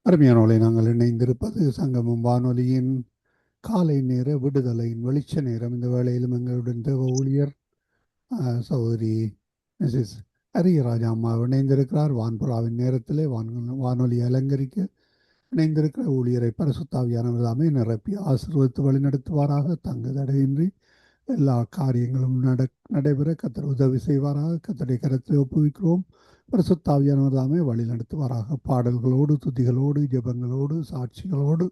அருமையானவர்களை, நாங்கள் இணைந்திருப்பது சங்கமம் வானொலியின் காலை நேர விடுதலையின் வெளிச்ச நேரம். இந்த வேளையிலும் எங்களுடன் தேவ ஊழியர் சகோதரி மிஸ்ஸஸ் அரியராஜா அம்மா இணைந்திருக்கிறார். வான்புறாவின் நேரத்திலே வானொலி அலங்கரிக்க இணைந்திருக்கிற ஊழியரை பரிசுத்தாவியானவர் தாமே நிரப்பி ஆசீர்வதித்து வழிநடத்துவாராக. தங்கு தடையின்றி எல்லா காரியங்களும் நடைபெற கர்த்தர் உதவி செய்வாராக. கர்த்தருடைய கரத்தில் ஒப்புவிக்கிறோம். பரிசுத்தாவியானவர் தாமே வழி நடத்துவாராக. பாடல்களோடு, துதிகளோடு, ஜெபங்களோடு, சாட்சிகளோடு,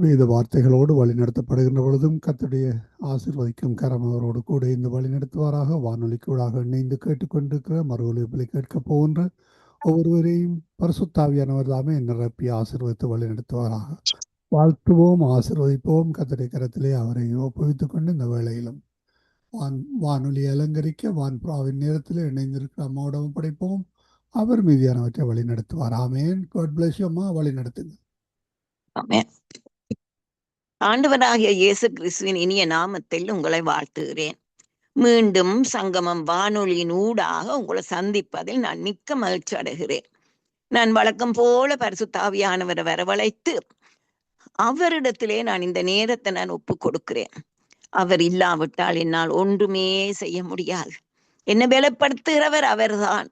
வேத வார்த்தைகளோடு வழி நடத்தப்படுகின்ற பொழுதும் கர்த்தருடைய ஆசீர்வதிக்கும் கரம் அவரோடு கூட இந்த வழி நடத்துவாராக. வானொலிக்கூடாக இணைந்து கேட்டுக்கொண்டிருக்கிற மறுவொலிப்பிலை கேட்கப் போகின்ற ஒவ்வொருவரையும் பரிசுத்தாவியானவர் தாமே நிரப்பி ஆசீர்வதித்து வழி நடத்துவாராக. வாழ்த்துவோம், ஆசீர்வதிப்போம். கர்த்தருடைய கரத்திலே அவரை ஒப்புவித்துக் கொண்டு இந்த வேளையிலும் வானொலி அலங்கரிக்க வான்புறாவின் நேரத்தில் இணைந்திருக்கிற அம்மாவிடம் படைப்போம். அவர் மீதியானவற்றை வழி நடத்துவார். ஆமேன். காட் பிளஸ் யூ அம்மா, வழி நடத்துங்க. ஆமென். ஆண்டவராகிய இயேசு கிறிஸ்துவின் இனிய நாமத்தில் உங்களை வாழ்த்துகிறேன். மீண்டும் சங்கமம் வானொலியின் ஊடாக உங்களை சந்திப்பதில் நான் மிக்க மகிழ்ச்சி அடைகிறேன். நான் வழக்கம் போல பரிசுத்தாவியானவரை வரவழைத்து அவரிடத்திலே நான் இந்த நேரத்தை நான் ஒப்பு கொடுக்கிறேன். அவர் இல்லாவிட்டால் என்னால் ஒன்றுமே செய்ய முடியாது. என்னை பலப்படுத்துகிறவர் அவர்தான்.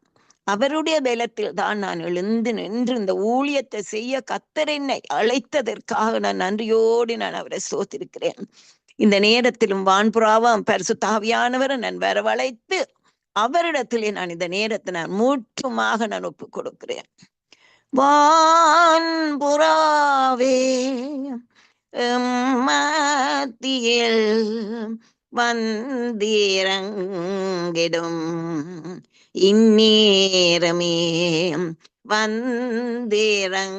அவருடைய பலத்தில் தான் நான் எழுந்து நின்று இந்த ஊழியத்தை செய்ய கர்த்தர் என்னை அழைத்ததற்காக நான் நன்றியோடு நான் அவரை ஸ்தோத்திருக்கிறேன். இந்த நேரத்திலும் வான்புறாவாம் பரிசுத்தாவியானவரை நான் வரவழைத்து அவரிடத்திலே நான் இந்த நேரத்தை நான் முற்றுமாக நான் ஒப்பு கொடுக்கிறேன். வான்புறாவே மத்தியில் வந்திறங்கிடும் இந்நேரமே வந்திறங்கிடும்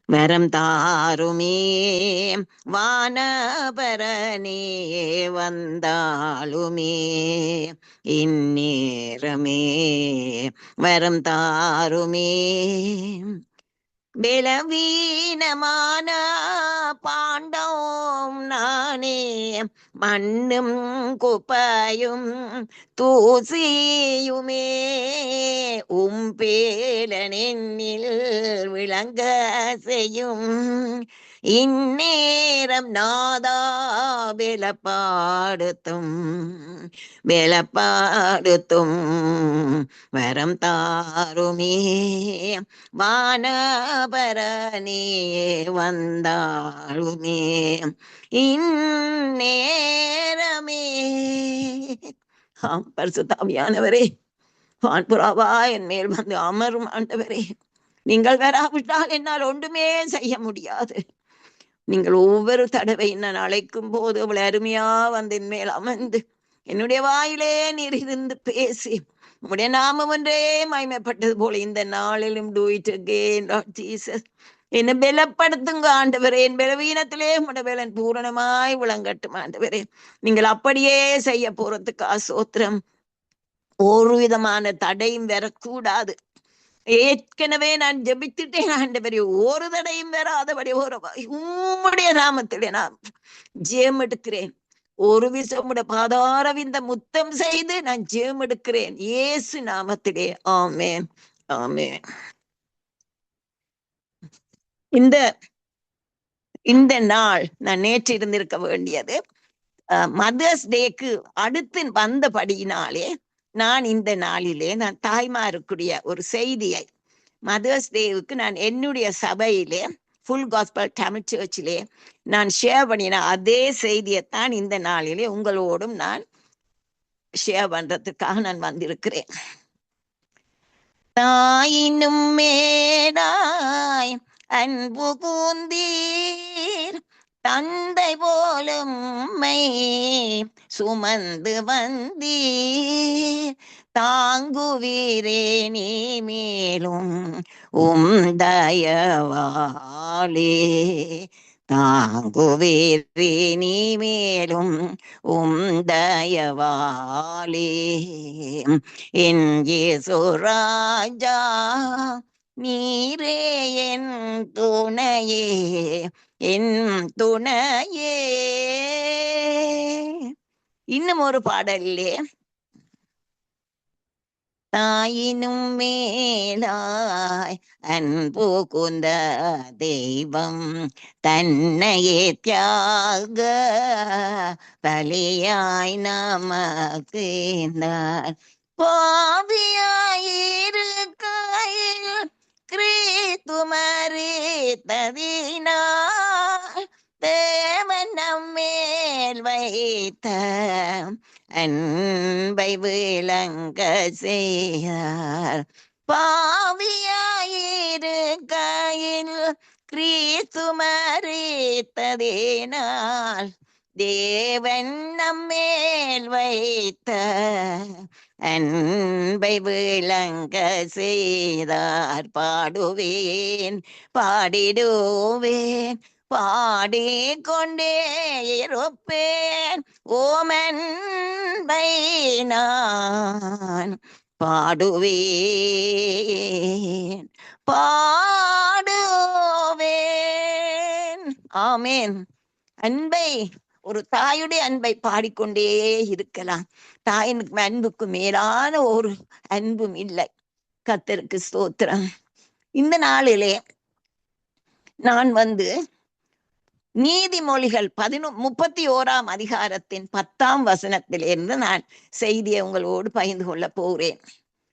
வரம் தாருமே வானபரனே வந்தாலுமே இந்நேரமே வரம் தாருமே. பலவீனமான பாண்டோம் நானே, மண்ணும் குப்பையும் தூசியுமே, பேலனெண்ணில் விளங்க செய்யும் இந்நேரம் நாதா பலப்படுத்தும் வரம் தாருமே வானபரனே வந்தாளுமே இந்நேரமே. பரிசுத்தாவியானவரே, வான்புறாவா என் மேல் வந்து அமரும் ஆண்டவரே, நீங்கள் வராவிட்டால் என்னால் ஒன்றுமே செய்ய முடியாது. நீங்கள் ஒவ்வொரு தடவை நான் அழைக்கும் போது அவ்வளவு அருமையா வந்து என் மேல் அமர்ந்து என்னுடைய வாயிலே நீர் இருந்து பேசி உடைய நாமம் ஒன்றே மகிமைப்பட்டது போல இந்த நாளிலும் do it again Lord Jesus. என்னை பலப்படுத்துங்க ஆண்டவரே. என் பலவீனத்திலே உடைய பலன் பூரணமாய் விளங்கட்டும் ஆண்டவரே. நீங்கள் அப்படியே செய்ய போறதுக்கு ஸ்தோத்திரம். ஒரு விதமான தடையும் வரக்கூடாது. ஏற்கனவே நான் ஜெபித்துட்டேன் ஆண்டவரே, ஒரு தடையும் வராதபடி உம்முடைய நாமத்திலே நான் ஜெயம் எடுக்கிறேன். ஒரு விஷயம் பாதாரவிந்த முத்தம் செய்து நான் ஜெயம் எடுக்கிறேன் இயேசு நாமத்திலே. ஆமென், ஆமென். இந்த நாள் நான் நேற்று இருந்திருக்க வேண்டியது மதர்ஸ் டேக்கு அடுத்து வந்தபடியினாலே நான் இந்த நாளிலே நான் தாய்மாருக்குரிய ஒரு செய்தியை மதர்ஸ் டேவுக்கு நான் என்னுடைய சபையிலே ஃபுல் காஸ்பல் தமிழ் சர்ச்சிலே நான் ஷேர் பண்ணின அதே செய்தியைத்தான் இந்த நாளிலே உங்களோடும் நான் ஷேர் பண்றதுக்காக நான் வந்திருக்கிறேன். தாயினும் மேடாய் அன்பு கூந்தீர், தந்தை போலும் சுமந்து வந்தீர், தாங்குவீரே நீ மேலும் தயவாலே, தாங்குவீரே நீ மேலும் தயவாலே. என் இயேசு ராஜா நீரே என் துணையே, என் துணையே. இன்னும் ஒரு பாடலிலே தாயினும் மேலாய் அன்பு கூர்ந்த தெய்வம் தன்னையே தியாக பலியாய் நமக்கு பாவியாயிருக்கையில் கிறிஸ்து மரித்ததினால் தேவன் நம்மேல் வைத்த அன்பை விளங்க செய்தார். பாவியாயிருக்கையில் கிறிஸ்து மரித்ததினால் தேவன் நம்மேல் வைத்த அன்பை விளங்க செய்தார். பாடுவேன் பாடிடுவேன் பாடிக்கொண்டே இருப்பேன் ஓமன்பை நான் பாடுவேன் பாடுவேன். ஆமேன். அன்பை, ஒரு தாயுடைய அன்பை பாடிக்கொண்டே இருக்கலாம். தாயின் அன்புக்கு மேலான ஒரு அன்பும் இல்லை. கர்த்தருக்கு ஸ்தோத்திரம். இந்த நாளிலே நான் நீதிமொழிகள் 31ஆம் அதிகாரத்தின் 10ஆம் வசனத்திலிருந்து நான் செய்தியை உங்களோடு பகிர்ந்து கொள்ள போகிறேன்.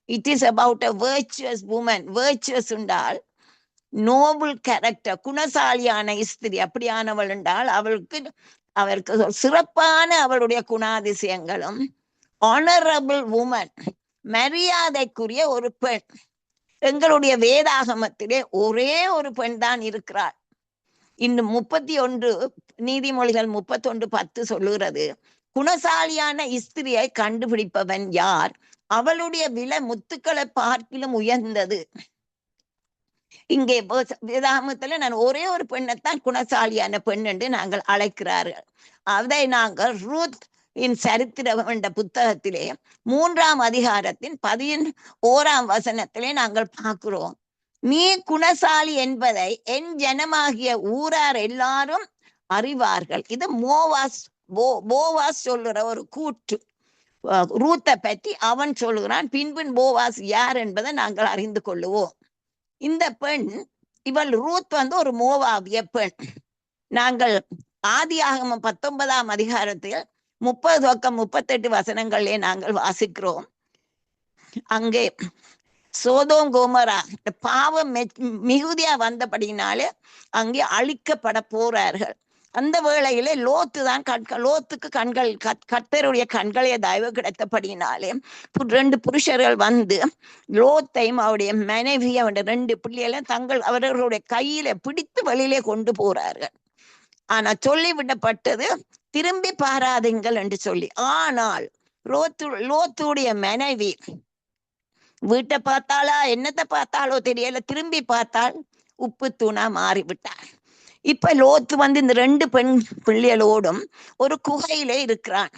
It is about a virtuous woman. virtuous என்றால் நோபல் கேரக்டர், குணசாலியான ஸ்திரி. அப்படியானவள் என்றால் அவருக்கு சிறப்பான அவளுடைய குணாதிசயங்களும், ஆனரபிள் உமன், மரியாதைக்குரிய ஒரு பெண். எங்களுடைய வேதாகமத்திலே ஒரே ஒரு பெண் தான் இருக்கிறாள். இன்னும் 31 நீதிமொழிகள் 31:10 சொல்லுகிறது, குணசாலியான ஸ்திரியை கண்டுபிடிப்பவன் யார்? அவளுடைய விலை முத்துக்களை பார்க்கிலும் உயர்ந்தது. இங்கே வேதாகமத்துல நான் ஒரே ஒரு பெண்ணைத்தான் குணசாலியான பெண் என்று நாங்கள் அழைக்கிறார்கள். அதை நாங்கள் ரூத் இன் சரித்திரம் என்ற புத்தகத்திலே 3ஆம் அதிகாரத்தின் 11ஆம் வசனத்திலே நாங்கள் பார்க்கிறோம். நீ குணசாலி என்பதை என் ஜனமாகிய ஊரார் எல்லாரும் அறிவார்கள். இது போவாஸ் சொல்லுற ஒரு கூற்று. ரூத்தை பற்றி அவன் சொல்லுகிறான். பின்பின் போவாஸ் யார் என்பதை நாங்கள் அறிந்து கொள்ளுவோம். இந்த பெண், இவள் ரூத் ஒரு மோவாபிய பெண். நாங்கள் ஆதியாகமம் 19ஆம் அதிகாரத்தில் 30-38 வசனங்களே நாங்கள் வாசிக்கிறோம். அங்கே சோதோம் கோமரா பாவம் மிகுதியா வந்தபடினாலே அங்கே அழிக்கப்பட போறார்கள். அந்த வேளையிலே லோத்துக்கு கர்த்தருடைய கண்களே தயவு கிடைத்தபடினாலே 2 புருஷர்கள் லோத்தையும் அவருடைய மனைவி அவருடைய 2 பிள்ளைகளும் அவர்களுடைய கையில பிடித்து வெளியிலே கொண்டு போறார்கள். ஆனா சொல்லிவிடப்பட்டது, திரும்பி பாராதீங்கள் என்று சொல்லி. ஆனால் லோத்துடைய மனைவி வீட்டை பார்த்தாளா என்னத்தை பார்த்தாலோ தெரியல, திரும்பி பார்த்தால் உப்பு தூணா மாறிவிட்டார். இப்ப லோத்து இந்த 2 பெண் பிள்ளைகளோடும் ஒரு குகையிலே இருக்கிறான்.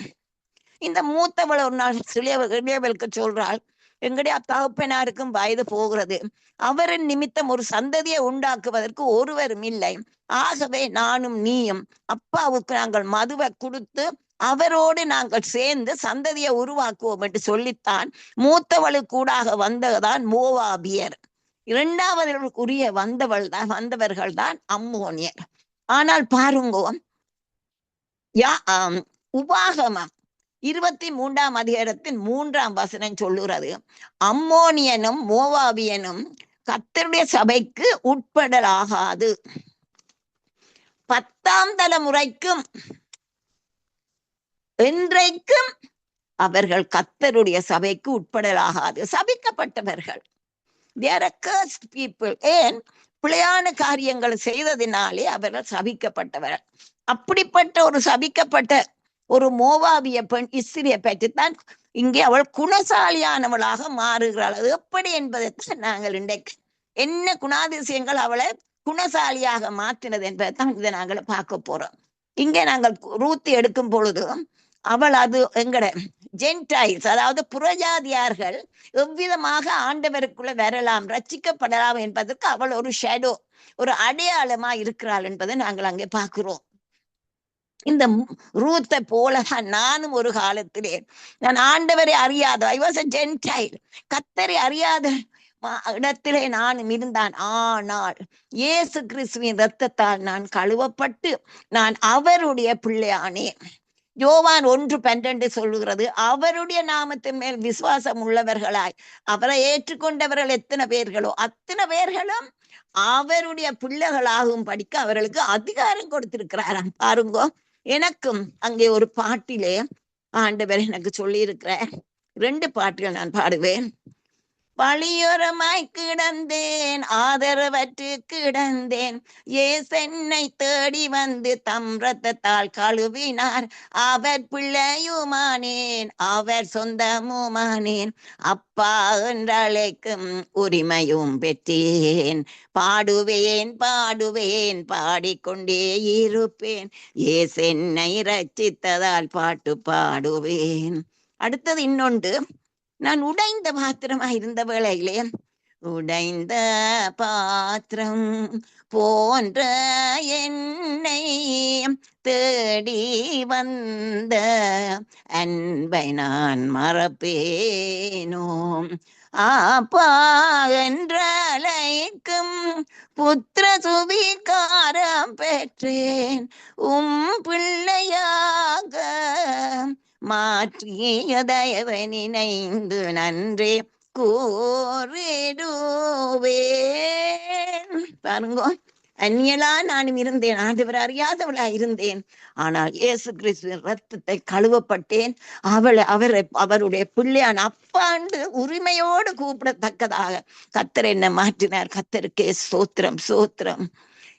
இந்த மூத்தவள் ஒரு நாள் இளையவளுக்கு சொல்றாள், எங்களுடைய தகப்பனாருக்கும் வயது போகிறது, அவரின் நிமித்தம் ஒரு சந்ததியை உண்டாக்குவதற்கு ஒருவரும் இல்லை. ஆகவே நானும் நீயும் அப்பாவுக்கு நாங்கள் மதுவை கொடுத்து அவரோடு நாங்கள் சேர்ந்து சந்ததியை உருவாக்குவோம் என்று சொல்லித்தான் மூத்தவளுக்கு கூடாக வந்ததுதான் மோவாபியர். 2வதுக்குரிய வந்தவர்கள் தான் அம்மோனியர். ஆனால் பாருங்கோ, உபாகமம் 23ஆம் அதிகாரத்தின் 3ஆம் வசனம் சொல்லுகிறது, அம்மோனியனும் மோவாபியனும் கர்த்தருடைய சபைக்கு உட்படலாகாது. 10ஆம் தலைமுறைக்கும் என்றைக்கும் அவர்கள் கர்த்தருடைய சபைக்கு உட்படலாகாது. சபிக்கப்பட்டவர்கள். They are a cursed people. ஏன்? பிழையான காரியங்கள் செய்ததினாலே அவர்கள் சபிக்கப்பட்டவர்கள். அப்படிப்பட்ட ஒரு சபிக்கப்பட்ட ஒரு மோவாபிய பெண் இஸ்திரியை பற்றித்தான் இங்கே அவள் குணசாலியானவளாக மாறுகிறாள். அது எப்படி என்பதைத்தான் நாங்கள் இன்றைக்கு என்ன குணாதிசயங்கள் அவளை குணசாலியாக மாற்றினது என்பதைத்தான் இதை நாங்கள் பார்க்க போறோம். இங்கே நாங்கள் ரூத்தி எடுக்கும் பொழுது அவள் எங்கட ஜென்டைல்ஸ், அதாவது புறஜாதியார்கள் எவ்விதமாக ஆண்டவருக்குள்ள வரலாம், ரட்சிக்கப்படலாம் என்பதற்கு அவள் ஒரு ஷேடோ, ஒரு அடையாளமா இருக்கிறாள் என்பதை நாங்கள் அங்கே பார்க்கிறோம். இந்த ரூத்தை போலதான் நானும் ஒரு காலத்திலே நான் ஆண்டவரை அறியாத ஐ வாஸ் a gentile, கத்தரை அறியாத இடத்திலே நானும் இருந்தான். ஆனால் இயேசு கிறிஸ்துவின் இரத்தத்தால் நான் கழுவப்பட்டு நான் அவருடைய பிள்ளையானேன். யோவான் 1:12 சொல்லுகிறது, அவருடைய நாமத்தின் மேல் விசுவாசம் உள்ளவர்களாய் அவரை ஏற்றுக்கொண்டவர்கள் எத்தனை பேர்களோ அத்தனை பேர்களும் அவருடைய பிள்ளைகளாகும் படிக்க அவர்களுக்கு அதிகாரம் கொடுத்திருக்கிறாராம். பாருங்க, எனக்கும் அங்கே ஒரு பாட்டிலே ஆண்டவர் எனக்கு சொல்லி இருக்கிற 2 பாட்டுகள் நான் பாடுவேன். வழியோரமாய் கிடந்தேன், ஆதரவற்று கிடந்தேன், ஏசென்னை தேடி வந்து தம் ரத்தத்தால் கழுவினார், அவர் பிள்ளையுமானேன், அவர் சொந்தமுமானேன், அப்பா என்றழைக்கும் உரிமையும் பெற்றேன், பாடுவேன் பாடுவேன் பாடிக்கொண்டே இருப்பேன், ஏசென்னை ரட்சித்ததால் பாட்டு பாடுவேன். அடுத்தது இன்னொன்று, நான் உடைந்த பாத்திரமா இருந்த வேளையிலே, உடைந்த பாத்திரம் போன்ற என்னை தேடி வந்த அன்பை நான் மறப்பேனோ, ஆப்பா என்றழைக்கும் புத்திர சுவிகாரம் பெற்றேன், பிள்ளையாக மாற்றிய தயவை நினைந்து நன்றே கூறிடுவேன். பாருங்க, அந்நியலா நானும் இருந்தேன், ஆண்டவர் அறியாதவளா இருந்தேன். ஆனால் இயேசு கிறிஸ்துவின் ரத்தத்தை கழுவப்பட்டேன். அவருடைய பிள்ளையான அப்பாண்டு உரிமையோடு கூப்பிடத்தக்கதாக கத்தர் என்ன மாற்றினார். கத்தருக்கே ஸ்தோத்திரம் ஸ்தோத்திரம்.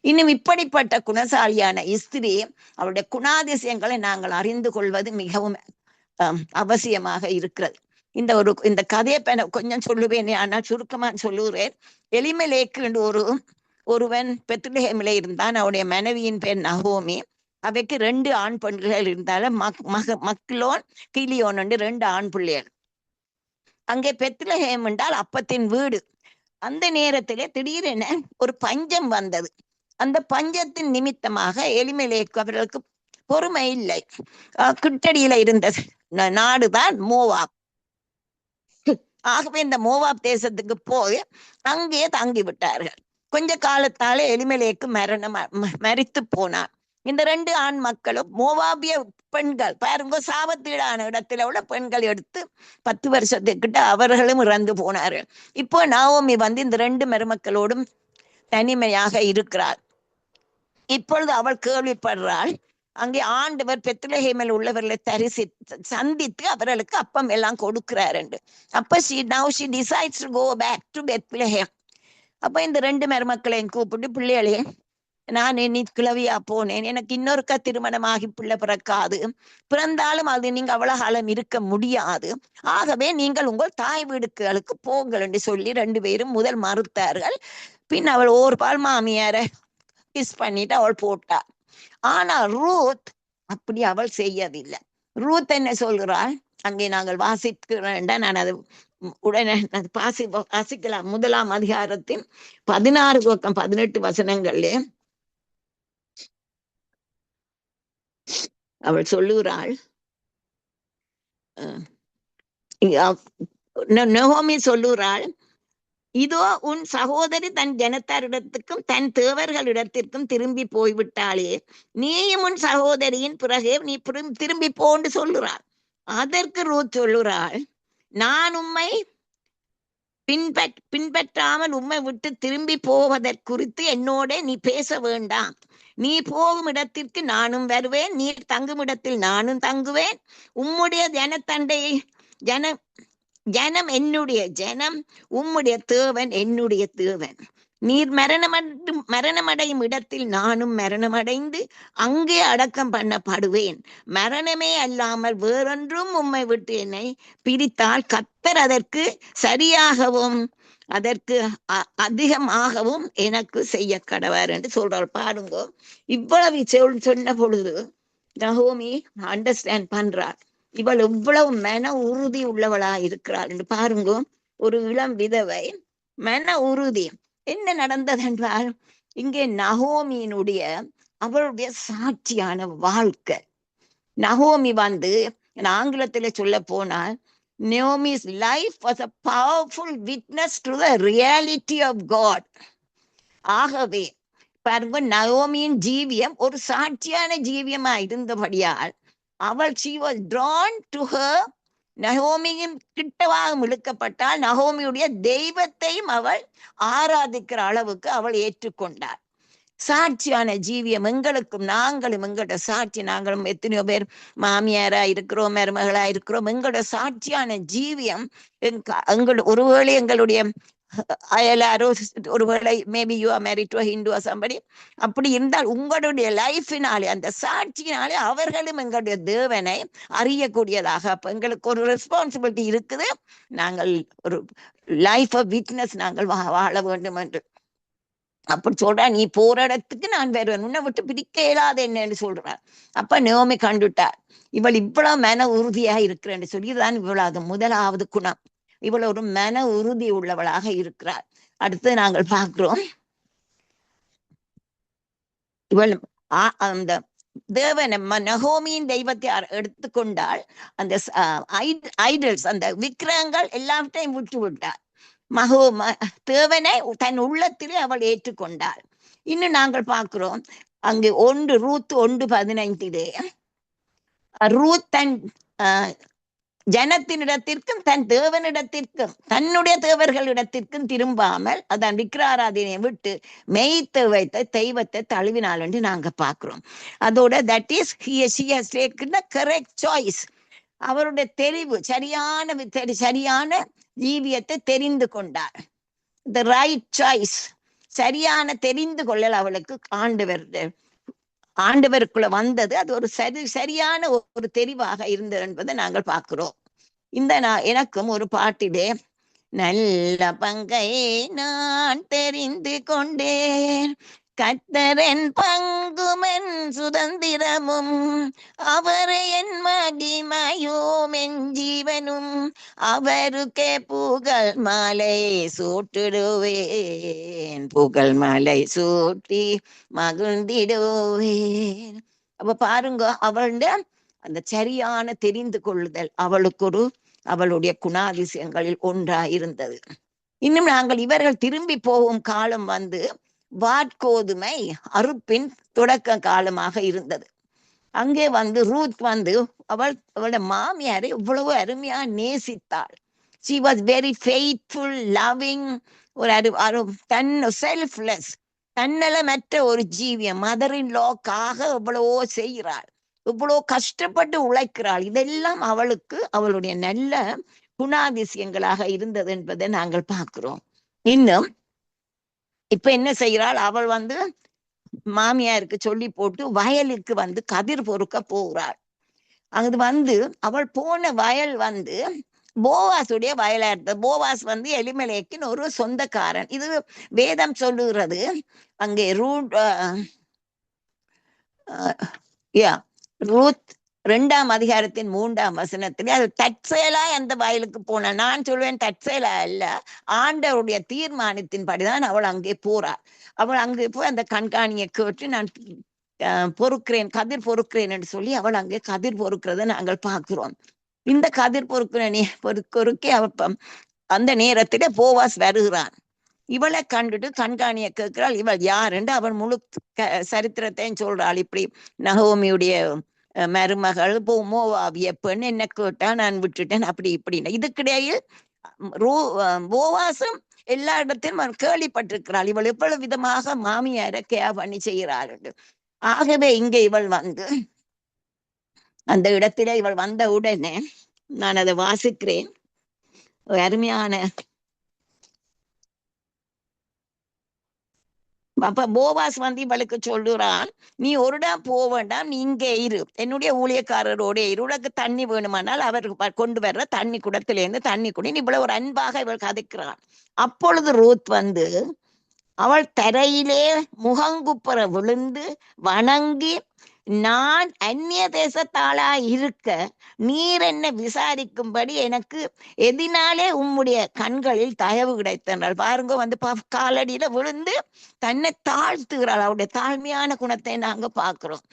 இன்னும் இப்படிப்பட்ட குணசாலியான ஸ்திரீ, அவருடைய குணாதிசயங்களை நாங்கள் அறிந்து கொள்வது மிகவும் அவசியமாக இருக்கிறது. இந்த கதையை கொஞ்சம் சொல்லுவேன், ஆனால் சுருக்கமா சொல்லுகிறேன். எலிமெலேக்கு என்று ஒருவன் பெத்லெஹேமிலே இருந்தான். அவருடைய மனைவியின் பேர் நகோமி. அவைக்கு 2 ஆண் பெண்கள் இருந்தாலும் மக்லோன் கிலியோன் என்று 2 ஆண் பிள்ளைகள். அங்கே பெத்லெஹேம் என்றால் அப்பத்தின் வீடு. அந்த நேரத்திலே திடீரென ஒரு பஞ்சம் வந்தது. அந்த பஞ்சத்தின் நிமித்தமாக எலிமெலேக்கு அவர்களுக்கு பொறுமை இல்லை. கிட்டடியில இருந்த நாடுதான் மோவாப். ஆகவே இந்த மோவாப் தேசத்துக்கு போய் அங்கே தங்கி விட்டார்கள். கொஞ்ச காலத்தாலே எலிமெலேக்கு மரித்து போனார். இந்த 2 ஆண் மக்களும் மோவாபிய பெண்கள், பாருங்க, சாபத்தீடான இடத்துல உள்ள பெண்கள் எடுத்து 10 வருஷத்துக்கிட்ட அவர்களும் இறந்து போனார்கள். இப்போ நகோமி வந்து இந்த 2 மருமக்களோடும் தனிமையாக இருக்கிறார். இப்பொழுது அவள் கேள்விப்படுறாள், அங்கே ஆண்டவர் பெத்லெஹேமில் உள்ளவர்களை சந்தித்து அவர்களுக்கு அப்பம் எல்லாம் கொடுக்கிறார் என்று. அப்ப she decides to go back to Bethlehem. அப்ப இந்த 2 மருமக்களையும் கூப்பிட்டு, பிள்ளைகளே, நான் நீ கிளவியா போனேன், எனக்கு இன்னொருக்கா திருமணமாகி பிள்ளை பிறக்காது, பிறந்தாலும் அது நீங்க அவ்வளவு காலம் இருக்க முடியாது, ஆகவே நீங்கள் உங்கள் தாய் வீடுகளுக்கு போங்கள் என்று சொல்லி 2 பேரும் முதல் மறுத்தார்கள். பின் அவள் ஒரு பால் மாமியார கிஸ் பண்ணிட்டு அவள் போட்டாள். ஆனா ரூத் அப்படி அவள் செய்யவில்லை. ரூத் என்ன சொல்கிறாள், அங்கே நாங்கள் வாசிக்கிறேன், நான் அது உடனே வாசிக்கலாம். 1ஆம் அதிகாரத்தின் 16-18 வசனங்களே அவள் சொல்லுகிறாள், நகோமி சொல்லுகிறாள், இதோ உன் சகோதரி தன் ஜனத்தாரிடத்துக்கும் தன் தேவர்களிடத்திற்கும் திரும்பி போய்விட்டாளே, நீயும் உன் சகோதரியின் பிறகு நீ திரும்பி போன்னு சொல்லுறாள். அதற்கு ரூத் சொல்லுறாள், நான் உம்மை பின்பற்றாமல் உம்மை விட்டு திரும்பி போவதற்குறித்து என்னோட நீ பேச வேண்டாம். நீ போகும் இடத்திற்கு நானும் வருவேன், நீ தங்கும் இடத்தில் நானும் தங்குவேன். உம்முடைய ஜனம் என்னுடைய ஜனம், உம்முடைய தேவன் என்னுடைய தேவன். நீர் மரணமடையும் இடத்தில் நானும் மரணமடைந்து அங்கே அடக்கம் பண்ணப்படுவேன். மரணமே அல்லாமல் வேறொன்றும் உம்மை விட்டு என்னை பிரித்தால் கர்த்தர் அதற்கு சரியாகவும் அதற்கு அதிகமாகவும் எனக்கு செய்ய கடவார் என்று சொல்றாள். பாருங்க, இவ்வளவு சொன்ன பொழுது நகோமி அண்டர்ஸ்டாண்ட் பண்றாள், இவள் எவ்வளவு மன உறுதி உள்ளவளா இருக்கிறாள் என்று பாருங்க. ஒரு இளம் விதவை, மன உறுதி. என்ன நடந்தது என்றால், இங்கே நகோமியினுடைய அவளுடைய சாட்சியான வாழ்க்கை. நகோமி வந்து ஆங்கிலத்துல சொல்ல போனால் Naomi's life was a powerful witness to the reality of God. ஆகவே பாருங்க, நயோமியின் ஜீவியம் ஒரு சாட்சியான ஜீவியமா இருந்தபடியால் அவள் she was drawn to her. நகோமியின் கிட்டவாக இழுக்கப்பட்டால் நகோமியுடைய தெய்வத்தையும் அவள் ஆராதிக்கிற அளவுக்கு அவள் ஏற்றுக்கொண்டாள். சாட்சியான ஜீவியம் எங்களுக்கும், நாங்களும் எங்களோட சாட்சி, நாங்களும் எத்தனையோ பேர் மாமியாரா இருக்கிறோம், மருமகளா இருக்கிறோம். எங்களோட சாட்சியான ஜீவியம் எங்களோட ஒருவேளை எங்களுடைய அயலாரோ, ஒருவேளை maybe you are married to a Hindu or somebody, அப்படி இருந்தால் உங்களுடைய லைஃபினாலே, அந்த சாட்சியினாலே அவர்களும் எங்களுடைய தேவனை அறியக்கூடியதாக. அப்ப எங்களுக்கு ஒரு ரெஸ்பான்சிபிலிட்டி இருக்குது. நாங்கள் ஒரு லைஃப் ஆஃப் விட்னஸ் நாங்கள் வாழ வேண்டும் என்று. அப்படி சொல்றா, நீ போற இடத்துக்கு நான் வருவேன், உன்னை விட்டு பிரிக்க இயலாது என்னன்னு சொல்றார். அப்ப நயோமி கண்டுட்டார், இவள் இவ்வளவு மன உறுதியா இருக்கிறேன்னு சொல்லிதான் இவ்வளவு முதலாவது குணம். இவள் ஒரு மன உறுதி உள்ளவளாக இருக்கிறார். அடுத்து நாங்கள் பார்க்கிறோம், இவள் அந்த தேவன் நகோமியின் தெய்வத்தை எடுத்துக்கொண்டால் அந்த ஐடல்ஸ், அந்த விக்கிரகங்கள் எல்லாவற்றையும் விட்டு விட்டார். தேவனை தன் உள்ளத்திலே அவள் ஏற்றுக்கொண்டாள். இன்னும் நாங்கள் பார்க்கிறோம், அங்கு ரூத் 1:15 ரூத் தன் ஜனத்தினிடத்திற்கும் தன் தேவனிடத்திற்கும் தன்னுடைய தேவர்களிடத்திற்கும் திரும்பாமல் அதான் விக்கிராராதனையை விட்டு மெய்த்து வைத்த தெய்வத்தை தழுவினாள் என்று நாங்க பார்க்கிறோம். அதோட that is she has taken the correct choice. அவருடைய தெரிவு சரியான ஜீவியத்தை தெரிந்து கொண்டார். the right choice, சரியான தெரிந்து கொள்ளல் அவளுக்கு ஆண்டவருக்குள்ள வந்தது. அது ஒரு சரியான ஒரு தெரிவாக இருந்தது என்பதை நாங்கள் பார்க்கிறோம். எனக்கும் ஒரு பாட்டிலே, நல்ல பங்கை நான் தெரிந்து கொண்டேன், கர்த்தரன் பங்குமென் சுதந்திரமும், அவரை என் மகிமையும் என் ஜீவனும், அவருக்கே புகழ் மாலை சூட்டிடுவேன், புகழ் மாலை சூட்டி மகிழ்ந்திடுவேன். அப்ப பாருங்க, அவளுடைய அந்த சரியான தெரிந்து கொள்ளுதல் அவளுடைய குணாதிசயங்களில் ஒன்றாயிருந்தது. இன்னும் நாங்கள் இவர்கள் திரும்பி போகும் காலம் வந்து வாட்கோதுமை அறுப்பின் தொடக்க காலமாக இருந்தது. அங்கே வந்து ரூத் வந்து அவளோட மாமியாரை இவ்வளவு அருமையா நேசித்தாள். she was very faithful, loving, selfless, தன்னலமற்ற ஒரு ஜீவியம். மதரின் லாக்காக இவ்வளவோ செய்கிறாள், இவ்வளோ கஷ்டப்பட்டு உழைக்கிறாள். இதெல்லாம் அவளுடைய நல்ல குணாதிசயங்களாக இருந்தது என்பதை நாங்கள் பார்க்கிறோம். இன்னும் இப்ப என்ன செய்கிறாள், அவள் வந்து மாமியாருக்கு சொல்லி போட்டு வயலுக்கு வந்து கதிர் பொறுக்க போகிறாள். அங்கு வந்து அவள் போன வயல் வந்து போவாசுடைய வயலா இருந்தது. போவாஸ் வந்து எலிமெலேக்கின் ஒரு சொந்தக்காரன். இது வேதம் சொல்லுகிறது. அங்கே ரூத் 2:3 அது தற்செயலா அந்த வயலுக்கு போன. நான் சொல்வேன் தற்செயலா அல்ல, ஆண்டவருடைய தீர்மானத்தின்படிதான் அவள் அங்கே போறாள். அவள் அங்கே போய் அந்த கண்காணியை கேட்டு, நான் பொறுக்கிறேன், கதிர் பொறுக்கிறேன் என்று சொல்லி அவள் அங்கே கதிர் பொறுக்கிறத நாங்கள் பார்க்கிறோம். இந்த கதிர் பொறுக்கே அந்த நேரத்திலே போவாஸ் வருகிறான். இவளை கண்டுட்டு கண்காணியை கேட்கிறாள். இவள் யார் என்று அவள் முழு சரித்திரத்தையும் சொல்றாள். இப்படி நகோமியுடைய மருமகள் மோவாபிய பெண், என்ன கேட்டா நான் விட்டுட்டேன், அப்படி இப்படின்னு. இதுக்கிடையில் போவாசும் எல்லா இடத்திலும் கேள்விப்பட்டிருக்கிறாள் இவள் எவ்வளவு விதமாக மாமியார கேர் பண்ணி செய்கிறாள். ஆகவே இங்க இவள் வந்து அந்த இடத்தில இவள் வந்த உடனே நான் அதை வாசிக்கிறேன். அருமையான அப்ப போவாஸ் வந்து இவளுக்கு சொல்லுறான், நீ ஒரு இடம் போக வேண்டாம், நீ இங்கே இரு, என்னுடைய ஊழியக்காரரோட இரு, உனக்கு தண்ணி வேணுமானால் அவருக்கு கொண்டு வர்ற தண்ணி குடத்திலேருந்து தண்ணி குடி. இவ்வளவு ஒரு அன்பாக இவள் கதைக்கிறான். அப்பொழுது ரூத் வந்து அவள் தரையிலே முகங்குப்புற விழுந்து வணங்கி நான் அந்நிய தேசத்தாளா இருக்க நீர் என்ன விசாரிக்கும்படி எனக்கு எதினாலே உம்முடைய கண்களில் தயவு கிடைத்தனால். பாருங்க, வந்து காலடியில விழுந்து தன்னை தாழ்த்துகிறாள். அவருடைய தாழ்மையான குணத்தை நாங்க பார்க்கிறோம்.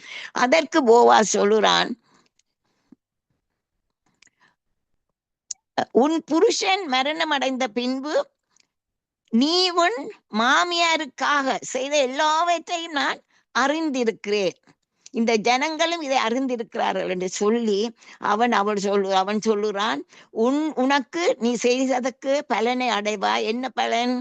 அதற்கு போவாஸ் சொல்லுறான், உன் புருஷன் மரணம் அடைந்த பின்பு நீ உன் மாமியாருக்காக செய்த எல்லாவற்றையும் நான் அறிந்திருக்கிறேன், இந்த ஜனங்களும் இதை அறிந்திருக்கிறார்கள் என்று சொல்லி அவன் சொல்லுறான், உனக்கு நீ செய்ததற்கு பலனை அடைவாய். என்ன பலன்?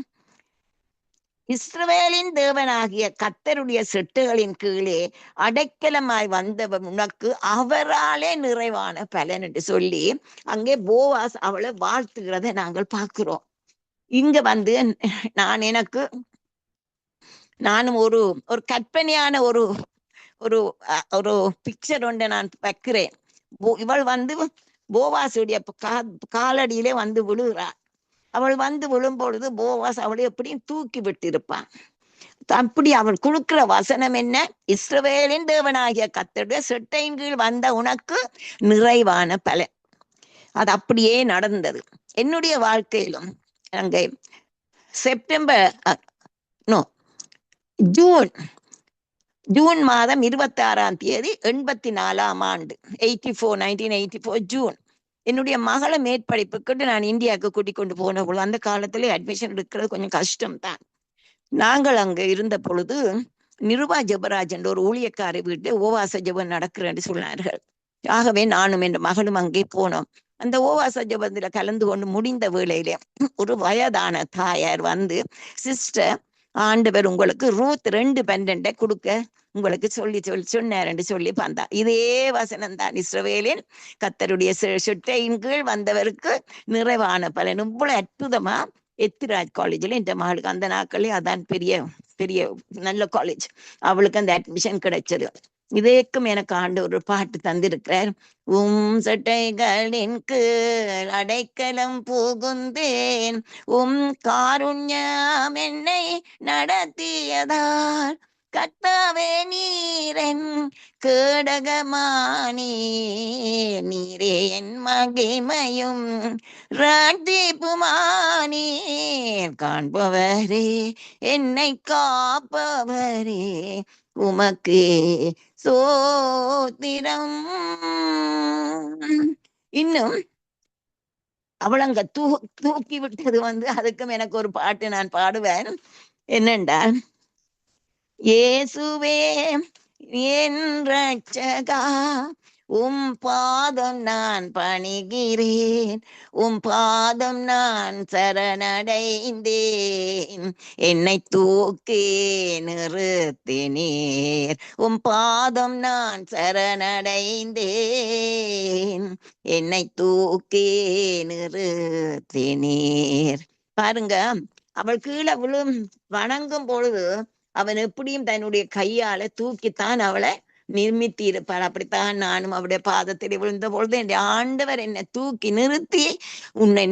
இஸ்ரவேலின் தேவனாகிய கர்த்தருடைய செட்டுகளின் கீழே அடைக்கலமாய் வந்தவன் உனக்கு அவராலே நிறைவான பலன் என்று சொல்லி அங்கே போவாஸ் அவளை வாழ்த்துகிறதை நாங்கள் பார்க்கிறோம். இங்க வந்து நானும் ஒரு கற்பனையான ஒரு ஒரு ஒரு பிக்சர் ஒன்றை நான் வைக்கிறேன். இவள் வந்து போவாசுடைய காலடியிலே வந்து விழுகிறாள். அவள் வந்து விழும்பொழுது போவாஸ் அவளை எப்படியும் தூக்கி விட்டிருப்பான். அப்படி அவள் கொடுக்கிற வசனம் என்ன? இஸ்ரவேலின் தேவனாகிய கர்த்தருடைய செட்டையின் கீழ் வந்த உனக்கு நிறைவான பலன். அது அப்படியே நடந்தது. என்னுடைய வாழ்க்கையிலும் அங்கே ஜூன் மாதம் 26ஆம் தேதி 84ஆம் ஆண்டு 1984 ஜூன் என்னுடைய மகளை மேற்படிப்புக்கு நான் இந்தியாவுக்கு கூட்டிக் கொண்டு போன பொழுது, அந்த காலத்துல அட்மிஷன் எடுக்கிறது கொஞ்சம் கஷ்டம்தான். நாங்கள் அங்க இருந்த பொழுது நிருபா ஜெபராஜ் என்ற ஒரு ஊழியக்காரி வீட்டு ஓவாச ஜெபம் நடக்கிறேன்னு சொன்னார்கள். ஆகவே நானும் என் மகளும் அங்கே போனோம். அந்த ஓவாச ஜெபத்துல கலந்து கொண்டு முடிந்த வேளையிலே ஒரு வயதான தாயார் வந்து, சிஸ்டர், ஆண்டவர் உங்களுக்கு ரூத் 2:12 கொடுக்க உங்களுக்கு சொல்லி சொன்னார் என்று சொல்லி பார்த்தா. இதே வசனம் தான் இஸ்ரவேலின் கர்த்தருடைய செட்டையின் கீழ் வந்தவருக்கு நிறைவான பலன். இவ்வளவு அற்புதமா எத்திராஜ் காலேஜ்ல என் மகளுக்கு அந்த நாட்களே அதான் பெரிய பெரிய நல்ல காலேஜ், அவளுக்கு அந்த அட்மிஷன் கிடைச்சது. இதேக்கும் எனக்கு ஆண்டவர் ஒரு பாட்டு தந்திருக்கிறார். செட்டைகளின் கீழ் அடைக்கலம் புகுந்தேன், காருண்யம் என்னை நடத்தியதால், கர்த்தாவே நீரன் கேடகமானே, நீரே என் மகிமையும் ராஜ்தீபுமானே, காண்பவரே என்னை காப்பவரே, உமக்கு சோத்திரம். இன்னும் அவளங்க தூக்கி விட்டது வந்து, அதுக்கும் எனக்கு ஒரு பாட்டு நான் பாடுவேன். என்னென்றால், இயேசுவே என் ரட்சகா, பாதம் நான் பணிகிறேன், பாதம் நான் சரணடைந்தேன், என்னை தூக்கி நிறுத்தினீர், பாதம் நான் சரணடைந்தேன், என்னை தூக்கி நிறுத்தினீர். பாருங்க, அவள் கீழே வணங்கும் பொழுது அவன் எப்படியும் தன்னுடைய கையால தூக்கித்தான் அவளை நிர்மித்தி இருப்பாள். அப்படித்தான் நானும் அவருடைய பாதத்தில் விழுந்த பொழுது என் ஆண்டவர் என்னை தூக்கி நிறுத்தி,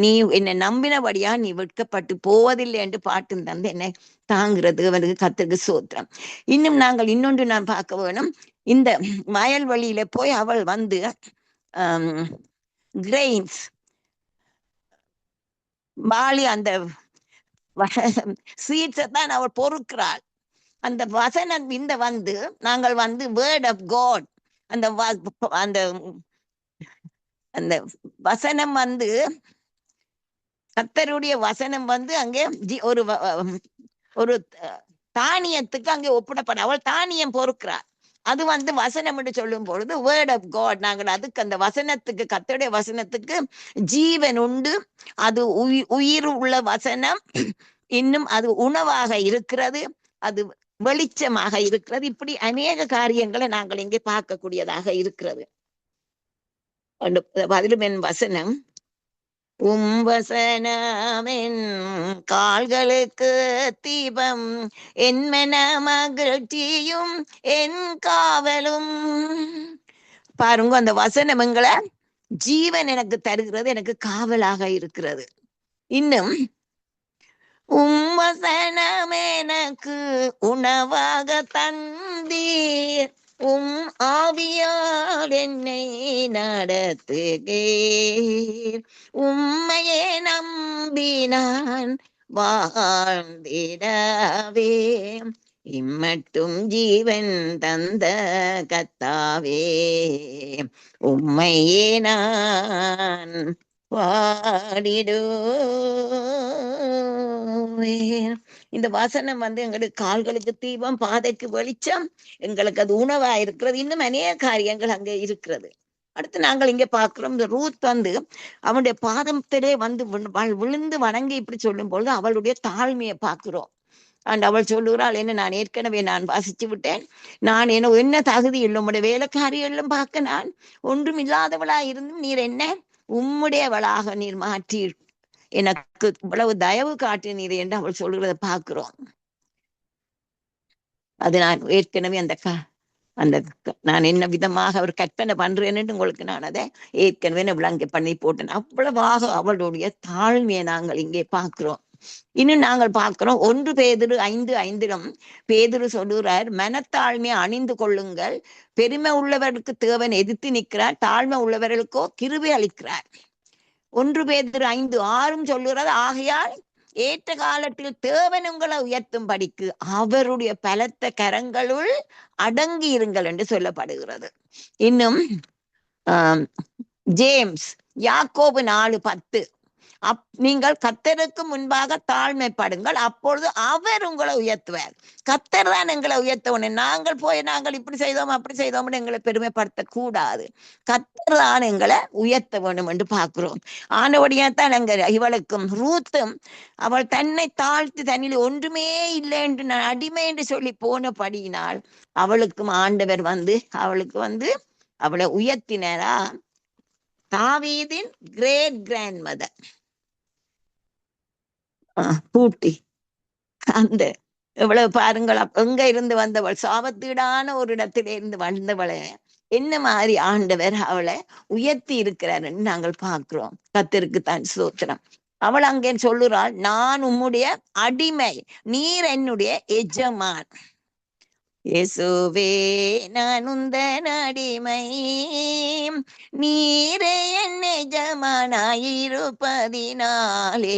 நீ என்னை நம்பினபடியா நீ வெட்கப்பட்டு போவதில்லை என்று பாட்டு தந்து என்னை தாங்கிறது அவனுக்கு கர்த்தருக்கு சோத்திரம். இன்னும் நாங்கள் இன்னொன்று நான் பார்க்க வேணும். இந்த வயல்வெளியில போய் அவள் வந்து கிரெயின்ஸ் வாளி அந்த சீட்ஸை தான் அவள் பொறுக்கிறாள். அந்த வசனம் இந்த வந்து நாங்கள் வந்து வேர்ட் ஆஃப் காட், அந்த அந்த வசனம் வந்து கர்த்தருடைய வசனம் வந்து அங்கே ஒரு தானியத்துக்கு அங்கே ஒப்பிடப்பட, அவள் தானியம் பொறுக்கிறாள். அது வந்து வசனம் என்று சொல்லும் பொழுது வேர்ட் ஆஃப் காட். நாங்கள் அதுக்கு அந்த வசனத்துக்கு, கர்த்தருடைய வசனத்துக்கு ஜீவன் உண்டு, அது உயிர் உள்ள வசனம், இன்னும் அது உணவாக இருக்கிறது, அது வெளிச்சமாக இருக்கிறது. இப்படி அநேக காரியங்களை நாங்கள் இங்கே பார்க்கக்கூடியதாக இருக்கிறது. அதிலும் என் வசனம், வசனமென் கால்களுக்கு தீபம், என் மன மகிழ்ச்சியும் என் காவலும். பாருங்க, அந்த வசனம் எங்களை ஜீவன் எனக்கு தருகிறது, எனக்கு காவலாக இருக்கிறது. இன்னும் வசனம் எனக்கு உணவாக தந்தீர், ஆவியால் என்னை நடத்துகீர். உம்மையே நம்பினான் வாழ்ந்திடவே, இம்மட்டும் ஜீவன் தந்த கத்தாவே, உம்மையே நான் பாடிடுவேன். இந்த வசனம் எங்களுக்கு கால்களுக்கு தீபம், பாதைக்கு வெளிச்சம், எங்களுக்கு அது உணவா இருக்கிறது. இன்னும் அநேக காரியங்கள் அங்க இருக்கிறது. அடுத்து நாங்கள் இங்க பார்க்கிறோம், இந்த ரூத் அவனுடைய பாதத்திலே விழுந்து வணங்கி இப்படி சொல்லும் பொழுது அவளுடைய தாழ்மையை பார்க்கிறோம். அவள் சொல்லுகிறாள், என்ன நான் ஏற்கனவே வாசிச்சு விட்டேன், நான் என்ன தகுதி இல்லை, உம்முடைய வேலைக்காரியெல்லாம் பார்க்க நான் ஒன்றும் இல்லாதவளா இருந்தும் நீர் என்ன உம்முடையவளாக நீர் மாற்றி எனக்கு இவ்வளவு தயவு காட்டினீர் என்று அவள் சொல்லுகிறத பார்க்கிறோம். அது நான் ஏற்கனவே நான் என்ன விதமாக அவர் கற்பனை பண்றேன்னு உங்களுக்கு நான் அதை ஏற்கனவே விளங்க பண்ணி போட்டேன். அவ்வளவாக அவளுடைய தாழ்மையை நாங்கள் இங்கே பார்க்கிறோம். இன்னும் நாங்கள் பார்க்கிறோம் 1 பேதுரு 5:5 பேதுரு சொல்லுகிறார், மனத்தாழ்மையை அணிந்து கொள்ளுங்கள், பெருமை உள்ளவர்களுக்கு தேவன் எதிர்த்து நிற்கிறார், தாழ்மை உள்ளவர்களுக்கோ கிருபை அளிக்கிறார். 1 பேதுரு 5:6 சொல்லுகிறது, ஆகையால் ஏற்ற காலத்தில் தேவன் உங்களை உயர்த்தும் படிக்கு அவருடைய பலத்த கரங்களுள் அடங்கி இருங்கள் என்று சொல்லப்படுகிறது. இன்னும் ஜேம்ஸ் யாக்கோபு 4:10 நீங்கள் கர்த்தருக்கு முன்பாக தாழ்மைப்படுங்கள், அப்பொழுது அவர் உங்களை உயர்த்துவார். கர்த்தர் தான் எங்களை உயர்த்தவன. நாங்கள் இப்படி செய்தோம் அப்படி செய்தோம்னு எங்களை பெருமைப்படுத்த கூடாது. கர்த்தர் தான் எங்களை உயர்த்த வேண்டும் என்று பார்க்கிறோம். ஆனபடியாத்தான் இவளுக்கும் ரூத்தும் அவள் தன்னை தாழ்த்தி தன்னில் ஒன்றுமே இல்லை என்று நான் அடிமை என்று சொல்லி போனபடியினால் அவளுக்கும் ஆண்டவர் அவளுக்கு அவளை உயர்த்தினாரா. தாவீதின் கிரேட் கிராண்ட் மதர் பூட்டி எவ்வளவு பாருங்கள், எங்க இருந்து வந்தவள், சாபத்தீடான ஒரு இடத்தில இருந்து வந்தவளை என்ன மாதிரி ஆண்டவர் அவளை உயர்த்தி இருக்கிறார் நாங்கள் பார்க்கிறோம். கர்த்தருக்கு தான் ஸ்தோத்திரம். அவள் அங்கே சொல்லுறாள், நான் உம்முடைய அடிமை, நீர் என்னுடைய எஜமான். இயேசுவே நான் உந்தன் அடிமை, நீரே என் எஜமானாயிருப்பதினாலே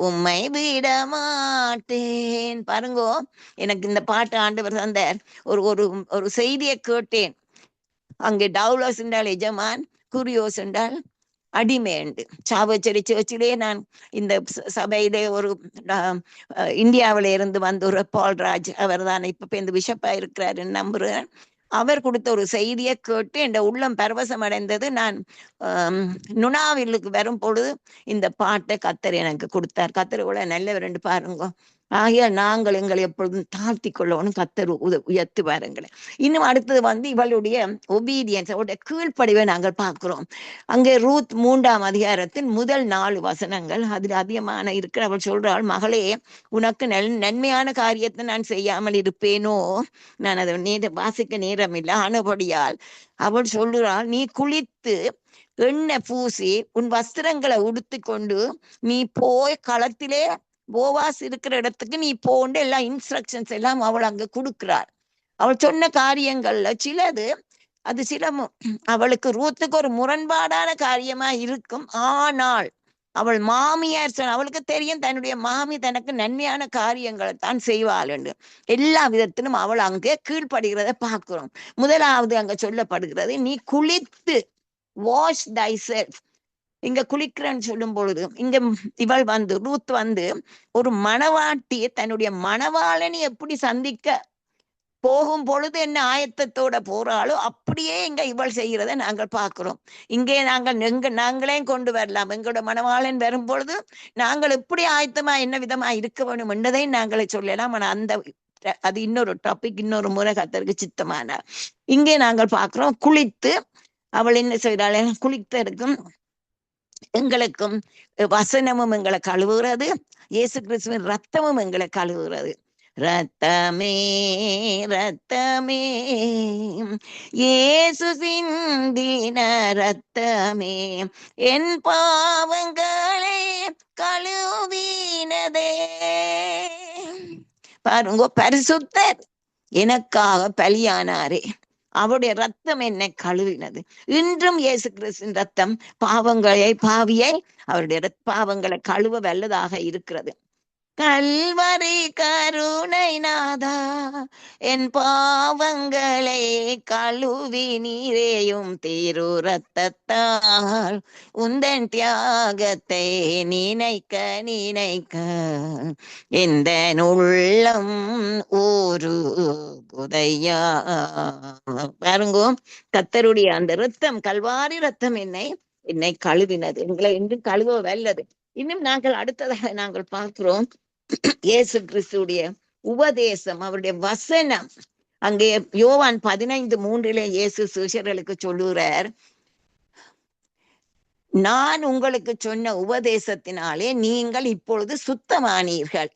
உம்மை விட மாட்டேன். பாருங்கோ, எனக்கு இந்த பாட்டு ஆண்டவர் தந்தார். ஒரு செய்தியை கேட்டேன். அங்கே டவுலோஸ் என்றால் எஜமான், குரியோஸ் என்றால் அடிமைண்டு. சாவச்சேரி சேர்ச்சிலே நான் இந்த சபையிலே ஒரு இந்தியாவில இருந்து வந்த ஒரு பால்ராஜ், அவர் தான் இப்ப இந்த பிஷப்பா இருக்கிறாருன்னு நம்புறேன். அவர் கொடுத்த ஒரு செய்தியை கேட்டு என் உள்ளம் பரவசம் அடைந்தது. நான் நுணாவிலுக்கு வரும் பொழுது இந்த பாட்டை கத்தர் எனக்கு கொடுத்தார். கத்தர் கூட நல்லவர் என்று பாருங்க. ஆகிய நாங்கள் எங்களை எப்பொழுதும் தாழ்த்தி கொள்ளணும், கத்தர் உயர்த்தி பாருங்களேன். இன்னும் அடுத்தது இவளுடைய ஒபீடியன்ஸ், அவருடைய கீழ்ப்படிவை நாங்கள் பார்க்கிறோம். அங்கே ரூத் 3ஆம் அதிகாரத்தின் முதல் 4 வசனங்கள் அதில் அதிகமான இருக்கிற. அவள் சொல்றாள், மகளே, உனக்கு நன்மையான காரியத்தை நான் செய்யாமல் இருப்பேனோ? நான் அதை வாசிக்க நேரம் இல்லை. ஆனபடியால் அவள் சொல்லுறாள், நீ குளித்து எண்ணெய் பூசி உன் வஸ்திரங்களை உடுத்தி கொண்டு நீ போய் களத்திலே போவாஸ் இருக்கிற இடத்துக்கு நீ போண்டு எல்லா இன்ஸ்ட்ரக்ஷன்ஸ் எல்லாம் அவள் அங்க கொடுக்கிறாள். அவள் சொன்ன காரியங்கள்ல சிலது அவளுக்கு ரூத்துக்கு ஒரு முரண்பாடான காரியமா இருக்கும். ஆனால் அவள் மாமியார் அவளுக்கு தெரியும், தன்னுடைய மாமி தனக்கு நன்மையான காரியங்களை தான் செய்வாள் என்று. எல்லா விதத்திலும் அவள் அங்கே கீழ்ப்படுகிறத பார்க்கிறோம். முதலாவது அங்க சொல்லப்படுகிறது, நீ குளித்து வாஷ் தை செல்ஃப். இங்க குளிக்கிறன்னு சொல்லும் பொழுது இங்க இவள் ரூத் ஒரு மணவாட்டியை தன்னுடைய மணவாளனை எப்படி சந்திக்க போகும் பொழுது என்ன ஆயத்தத்தோட போறாளோ அப்படியே இங்க இவள் செய்கிறத நாங்கள் பார்க்கிறோம். இங்கே நாங்களே கொண்டு வரலாம். எங்களோட மணவாளன் வரும் பொழுது நாங்கள் எப்படி ஆயத்தமா என்ன விதமா இருக்க வேணும் என்றதை நாங்களே சொல்லலாம். ஆனா அது இன்னொரு டாபிக், இன்னொரு முறை கத்தருக்கு சித்தமான. இங்கே நாங்கள் பார்க்கிறோம், குளித்து அவள் என்ன செய்கிறாள், குளித்தருக்கும் எங்களுக்கும் வசனமும் எங்களை கழுவுகிறது, இயேசு கிறிஸ்துவின் ரத்தமும் எங்களை கழுவுகிறது. ரத்தமே ரத்தமே இயேசு சிந்தின ரத்தமே என் பாவங்களே கழுவினதே. பாருங்க, பரிசுத்தர் எனக்காக பலியானாரே. அவருடைய ரத்தம் என்னை கழுவினது. இன்றும் இயேசு கிறிஸ்துவின் ரத்தம் பாவியை அவருடைய பாவங்களை கழுவ வல்லதாக இருக்கிறது. கல்வரி கருணை நாதா, என் பாவங்களை கழுவி நீரேயும் திரு ரத்தத்தால் உந்தன் தியாகத்தை நினைக்க இந்த உள்ளம் ஒரு புதையா. பாருங்க, கர்த்தருடைய அந்த ரத்தம், கல்வாரி ரத்தம் என்னை கழுவினது, எங்களை இன்றும் கழுவ வல்லது. இன்னும் நாங்கள் அடுத்ததாக நாங்கள் பார்க்கிறோம் இயேசு கிறிஸ்துடைய உபதேசம், அவருடைய வசனம். அங்கே யோவான் 15:3 இயேசு சீஷர்களுக்கு சொல்லுகிறார், நான் உங்களுக்கு சொன்ன உபதேசத்தினாலே நீங்கள் இப்பொழுது சுத்தமானீர்கள்.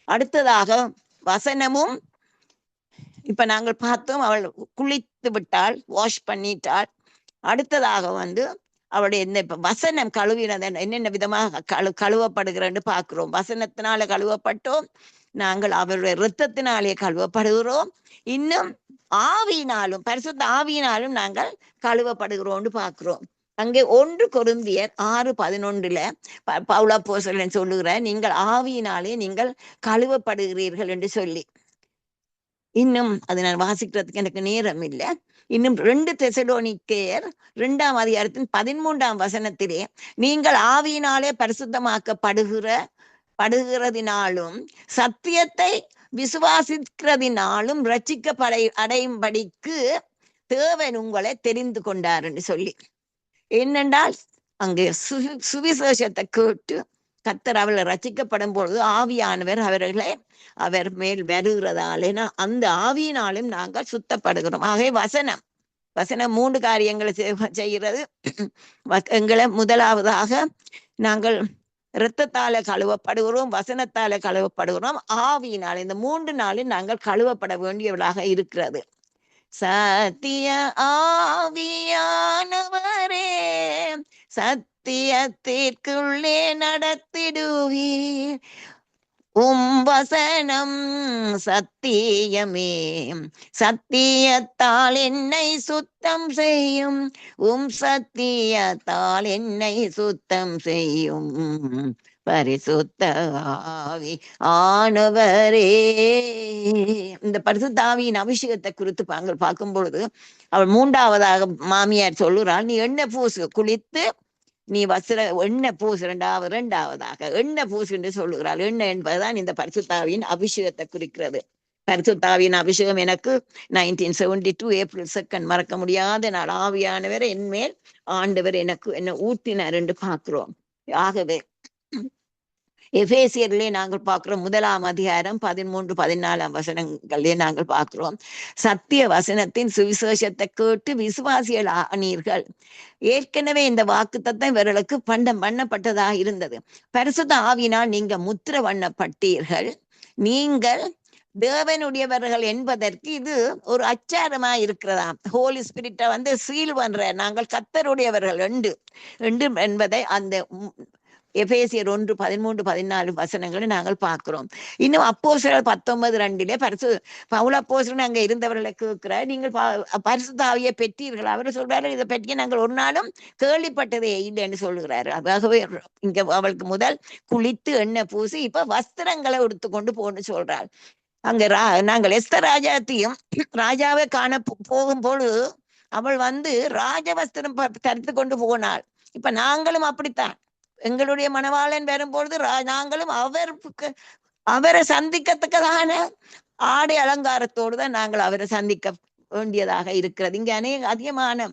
அடுத்ததாக வசனமும், இப்ப நாங்கள் பார்த்தோம், அவள் குளித்து விட்டாள், வாஷ் பண்ணிட்டாள். அடுத்ததாக அவருடைய இந்த வசனம் கழுவினது என்னென்ன விதமாக கழுவப்படுகிறன்னு பார்க்கிறோம். வசனத்தினால கழுவப்பட்டோம், நாங்கள் அவருடைய இரத்தத்தினாலே கழுவப்படுகிறோம், இன்னும் ஆவியினாலும், பரிசுத்த ஆவியினாலும் நாங்கள் கழுவப்படுகிறோம்னு பார்க்கிறோம். அங்கே 1 கொரிந்தியர் 6:11 பவுல் அப்போஸ்தலன் சொல்லுகிறார், நீங்கள் ஆவியினாலே நீங்கள் கழுவப்படுகிறீர்கள் என்று சொல்லி. இன்னும் அது நான் வாசிக்கிறதுக்கு எனக்கு நேரம் இல்லை. இன்னும் 2 தெசலோனிக்கேயர் 2ஆம் அதிகாரத்தின் 13ஆம் வசனத்திலே, நீங்கள் ஆவியினாலே பரிசுத்தமாக்கப்படுகிறதினாலும் சத்தியத்தை விசுவாசிக்கிறதினாலும் அடையும்படிக்கு தேவன் உங்களை தெரிந்து கொண்டார் என்று சொல்லி. என்னென்றால் அங்கே சுவிசேஷத்தை கேட்டு கர்த்தர் அவளை ரட்சிக்கப்படும் பொழுது ஆவியானவர் அவர் மேல் வருகிறதாலே அந்த ஆவியினாலும் நாங்கள் சுத்தப்படுகிறோம். ஆகவே வசனம் 3 காரியங்களை செய்கிறது. எங்களை முதலாவதாக நாங்கள் இரத்தத்தால கழுவப்படுகிறோம், வசனத்தால கழுவப்படுகிறோம், ஆவியினால். இந்த 3 நாளில் நாங்கள் கழுவப்பட வேண்டியவளாக இருக்கிறது. சத்திய ஆவியானவரே, சத்தியத்திற்குள்ளே நடத்திடுவீர், வசனம் சத்தியமே, சத்தியத்தால் என்னை சுத்தம் செய்யும், சத்தியத்தால் என்னை சுத்தம் செய்யும் பரிசுத்த ஆவி ஆனவரே. இந்த பரிசுத்த ஆவியின் அபிஷேகத்தை குறித்து பார்க்கும் பொழுது அவள் 3ஆவதாக மாமியார் சொல்லுறாள், நீ எண்ணெய் பூசு, குளித்து நீ எண்ணெய் பூசு. இரண்டாவதாக எண்ணெய் பூசு என்று சொல்லுகிறாள். எண்ணெய் என்பதுதான் இந்த பரிசுத்தாவியின் அபிஷேகத்தை குறிக்கிறது. பரிசுத்தாவியின் அபிஷேகம் எனக்கு 1972 ஏப்ரல் 2 மறக்க முடியாத நாள். ஆவியானவர் என்மேல் ஆண்டவர் என்ன ஊட்டினார் என்று பார்க்கிறோம். ஆகவே எபேசியரிலே நாங்கள் பார்க்கிறோம் 1ஆம் அதிகாரம் 13-14 வசனங்களிலே நாங்கள் பார்க்கிறோம், சத்திய வசனத்தின் சுவிசேஷத்தை கேட்டு விசுவாசிகள் ஆனீர்கள். ஏற்கனவே இந்த வாக்குத்தத்தம் இவர்களுக்கு பண்ணப்பட்டதாக இருந்தது. பரிசுத்த ஆவியினால் நீங்க முத்திர பண்ணப்பட்டீர்கள், நீங்கள் தேவனுடையவர்கள் என்பதற்கு இது ஒரு அச்சாரமா இருக்கிறதாம். ஹோலி ஸ்பிரிட்டை சீல் பண்ற, நாங்கள் கர்த்தருடையவர்கள் என்று என்பதை அந்த எபேசியர் 1:13-14 வசனங்களை நாங்கள் பார்க்கிறோம். இன்னும் அப்போஸ்தலர் 19:2 பவுல் அப்போஸ்தலன் அங்க இருந்தவர்களை கேட்கிறார், நீங்கள் பரிசுத்த ஆவியை பெற்றீர்கள். அவர் சொல்றாரு, இதை பற்றி நாங்கள் ஒரு நாளும் கேள்விப்பட்டதே இல்லைன்னு சொல்லுகிறாரு. ஆகவே இங்க அவளுக்கு முதல் குளித்து எண்ணெய் பூசி இப்ப வஸ்திரங்களை எடுத்துக்கொண்டு போன்னு சொல்றாள். அங்க நாங்கள் எஸ்தர் ராஜாவை காண போகும் பொழுது அவள் ராஜவஸ்திரம் தரித்து கொண்டு போனாள். இப்ப நாங்களும் அப்படித்தான், எங்களுடைய மணவாளன் வரும்பொழுது நாங்களும் அவரை சந்திக்கத்தக்கதான ஆடை அலங்காரத்தோடு தான் நாங்கள் அவரை சந்திக்க வேண்டியதாக இருக்கிறது. இங்க அதிகமான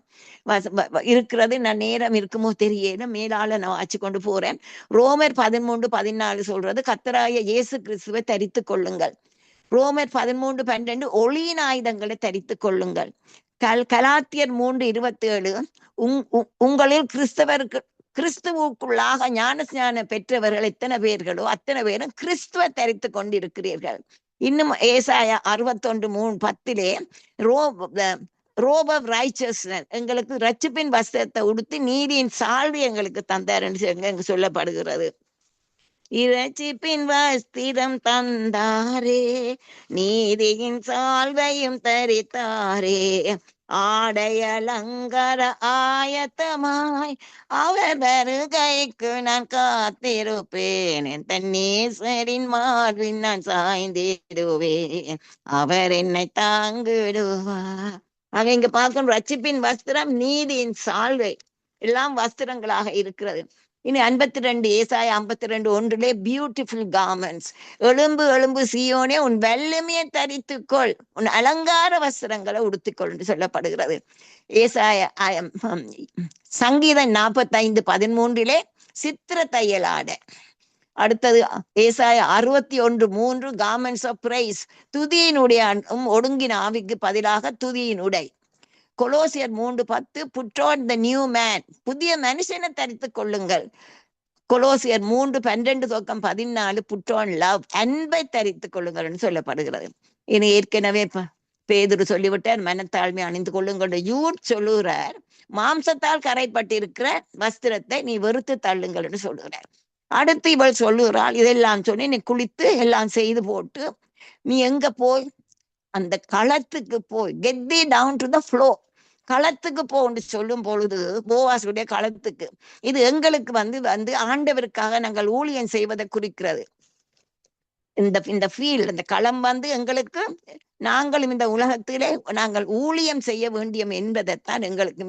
இருக்கிறது. நான் நேரம் இருக்குமோ தெரியல, மேலால நான் வாச்சு கொண்டு போறேன். ரோமர் 13:14 சொல்றது, கர்த்தராகிய இயேசு கிறிஸ்துவை தரித்து கொள்ளுங்கள். ரோமர் 13:12 ஒளியின் ஆயுதங்களை தரித்து கொள்ளுங்கள். கலாத்தியர் 3:27 உங்களில் கிறிஸ்துவுக்குள்ளாக ஞானஸ்நானம் பெற்றவர்கள் எத்தனை பேர்களோ அத்தனை பேரும் கிறிஸ்துவ தரித்து கொண்டிருக்கிறீர்கள். இன்னும் ஏசாயா 61:10 ரோப் ஆஃப் ரைச்சஸ்னஸ், எங்களுக்கு ரட்சிப்பின் வஸ்திரத்தை உடுத்தி நீதியின் சால்வை எங்களுக்கு தந்தார் என்று சொல்லப்படுகிறது. இரட்சிப்பின் வஸ்திரம் தந்தாரே, நீதியின் சால்வையும் தரித்தாரே, ஆடை அலங்கார ஆயத்தமாய் அவர் வருகைக்கு நான் காத்திருப்பேன், என் தன்னீஸ்வரின் மார்பின் நான் சாய்ந்திடுவேன், அவர் என்னை தாங்கிடுவார். ஆக இங்க பார்க்கும் ரட்சிப்பின் வஸ்திரம், நீதியின் சால்வை எல்லாம் வஸ்திரங்களாக இருக்கிறது. இனி 52 ஏசாயா 52:1 பியூட்டிஃபுல் கார்மெண்ட்ஸ், எலும்பு எலும்பு சீயோனே உன் வல்லமையை தரித்துக்கொள், உன் அலங்கார வஸ்திரங்களை உடுத்திக்கொள் என்று சொல்லப்படுகிறது. ஏசாயா சங்கீதம் 45:13 சித்திர தையல் ஆடை. அடுத்தது ஏசாயா 61:3 கார்மெண்ட்ஸ் ஆஃப் பிரைஸ், துதியினுடைய ஒடுங்கின ஆவிக்கு பதிலாக துதியின் உடை. கொலோசியர் 3:10 put on the new man, புதிய மனுஷனை தரித்துக் கொள்ளுங்கள். கொலோசியர் 3:12-14 புட் ஆன் லவ், அன்பை தரித்துக் கொள்ளுங்கள் சொல்லப்படுகிறது. இனி ஏற்கனவே பேதுரு சொல்லிவிட்டார், மனத்தாழ்மை அணிந்து கொள்ளுங்கள். யூத் சொல்லுகிறார், மாம்சத்தால் கரைப்பட்டிருக்கிற வஸ்திரத்தை நீ வெறுத்து தள்ளுங்கள் என்று சொல்லுகிறார். அடுத்து இவள் சொல்லுகிறாள், இதெல்லாம் சொல்லி நீ குளித்து எல்லாம் செய்து போட்டு நீ எங்க போய் அந்த களத்துக்கு போய், get the down to the flow, களத்துக்கு போன்னு சொல்லும் பொழுது போவாசுடைய களத்துக்கு, இது எங்களுக்கு வந்து ஆண்டவருக்காக நாங்கள் ஊழியம் செய்வதை குறிக்கிறது. இந்த ஃபீல்ட், இந்த களம் எங்களுக்கு, நாங்களும் இந்த உலகத்திலே நாங்கள் ஊழியம் செய்ய வேண்டியம் என்பதைத்தான் எங்களுக்கு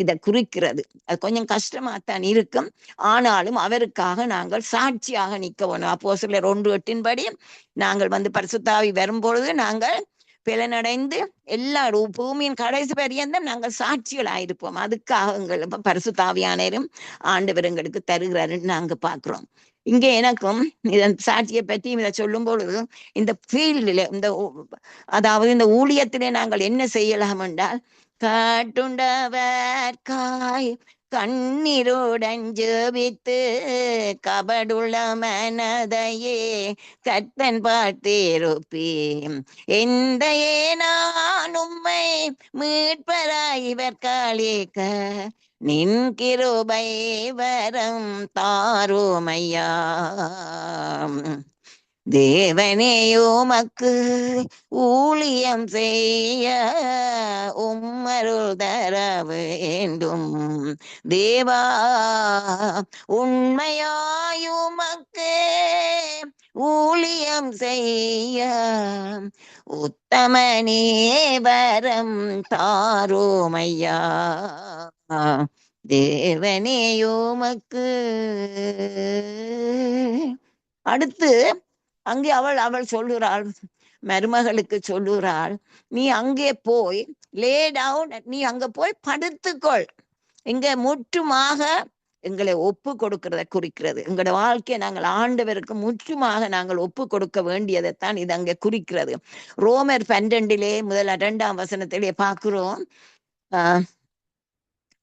இதை குறிக்கிறது. அது கொஞ்சம் கஷ்டமாத்தான் இருக்கும், ஆனாலும் அவருக்காக நாங்கள் சாட்சியாக நிற்க வேணும். அப்போஸ்தலர் 1:8 நாங்கள் பரிசுத்தாவி வரும்பொழுது நாங்கள் பிளனடைந்து எல்லா பூமியின் கடைசி பரியந்தம் நாங்கள் சாட்சிகள் ஆயிருப்போம். அதுக்காக எங்கள் பரிசுத்தாவியானரும் ஆண்டவர் எங்களுக்கு தருகிறாருன்னு நாங்க பாக்குறோம். இங்க எனக்கும் இதன் சாட்சியை பற்றி இதை சொல்லும் பொழுது, இந்த ஃபீல்டில் அதாவது இந்த ஊழியத்திலே நாங்கள் என்ன செய்யலாம் என்றால், காட்டுண்டவர்காய் கண்ணீருடன் ஜெபித்து கபடுள்ள மனதையே கர்த்தன் பார்த்திருப்பேன், எந்த நான் உம்மை மீட்பராய் இவர் காளிக்க நின் கிருபை வரம் தாரோமையா. தேவனே உமக்கு ஊழியம் செய்ய உம்மருள் தர வேண்டும், தேவா உண்மையாயுமக்கு ஊழியம் செய்ய உத்தமனே வரம் தாரோமையா. தேவனே உமக்கு. அடுத்து அங்கே அவள் சொல்லுறாள், மருமகளுக்கு சொல்லுறாள், நீ அங்கே போய் லே டவுன், நீ அங்க போய் படுத்துக்கொள். இங்க முற்றுமாக எங்களை ஒப்பு கொடுக்கிறத குறிக்கிறது. எங்களோட வாழ்க்கையை நாங்கள் ஆண்டவருக்கு முற்றுமாக நாங்கள் ஒப்பு கொடுக்க வேண்டியதைத்தான் இது அங்கே குறிக்கிறது. ரோமர் 12 பார்க்கிறோம்.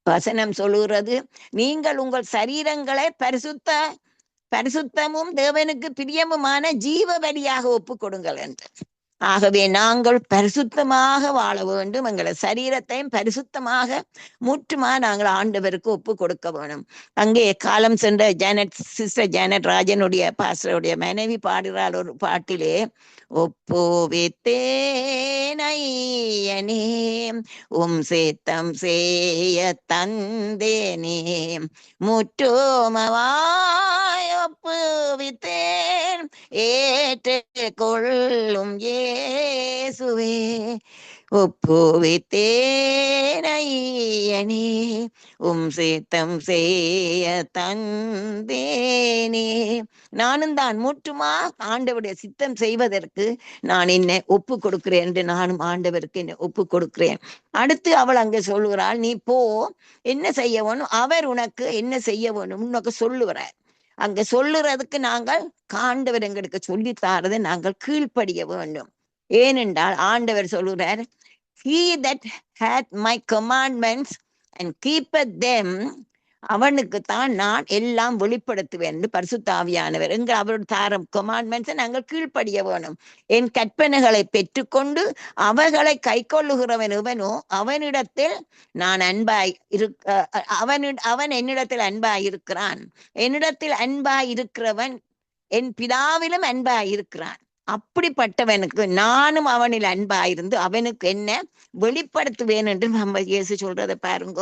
வசனம் சொல்லுகிறது, நீங்கள் உங்கள் சரீரங்களை பரிசுத்தமும் தேவனுக்கு பிரியமுமான ஜீவ பலியாக ஒப்பு கொடுங்கள் என்று. ஆகவே நாங்கள் பரிசுத்தமாக வாழ வேண்டும், எங்களை சரீரத்தையும் பரிசுத்தமாக முற்றுமாக நாங்கள் ஆண்டவருக்கு ஒப்பு கொடுக்க வேணும். அங்கே காலம் சென்ற சிஸ்டர் ஜானட் ராஜனுடைய பாஸ்டருடைய மனைவி பாடுகிறாள் ஒரு பாட்டிலே, ஒப்புவித்தேனையனே சேத்தம் செய்ய தந்தேனே, முற்றுமவாய் ஒப்புவித்தேன் ஏற்றுக்கொள்ளும் இயேசுவே, ஒப்புவித்தேனையனே சேத்தம் செய்ய தந்தேனே. நானும் தான் முற்றுமா ஆண்டவருடைய சித்தம் செய்வதற்கு நான் என்னை ஒப்பு கொடுக்கிறேன் என்று நானும் ஆண்டவருக்கு என்னை ஒப்பு கொடுக்கிறேன். அடுத்து அவள் அங்கே சொல்லுகிறாள், நீ போ, என்ன செய்ய வேணும், அவர் உனக்கு என்ன செய்ய வேணும் உனக்கு சொல்லுகிறார். அங்க சொல்லுறதுக்கு நாங்கள் ஆண்டவர் எங்களுக்கு சொல்லித்தாரதை நாங்கள் கீழ்ப்படிய வேண்டும். ஏனென்றால் ஆண்டவர் சொல்லுகிறார், he that hath my commandments and keepeth them அவனுக்குத்தான் நான் எல்லாம் வெளிப்படுத்துவேன் என்று பரிசுத்த ஆவியானவர் அவரோட தாரம் கொமாண்ட்மெண்ட்ஸை நாங்கள் கீழ்ப்படிய வேணும். என் கற்பனைகளை பெற்றுக்கொண்டு அவைகளை கை கொள்ளுகிறவன் எவனோ அவனிடத்தில் நான் அன்பாய் அவன் என்னிடத்தில் அன்பாய் இருக்கிறான். என்னிடத்தில் அன்பாய் இருக்கிறவன் என் பிதாவிலும் அன்பாய் இருக்கிறான். அப்படிப்பட்டவனுக்கு நானும் அவனில் அன்பாயிருந்து அவனுக்கு என்ன வெளிப்படுத்துவேன் என்று நம்ம இயேசு சொல்றதை பாருங்க.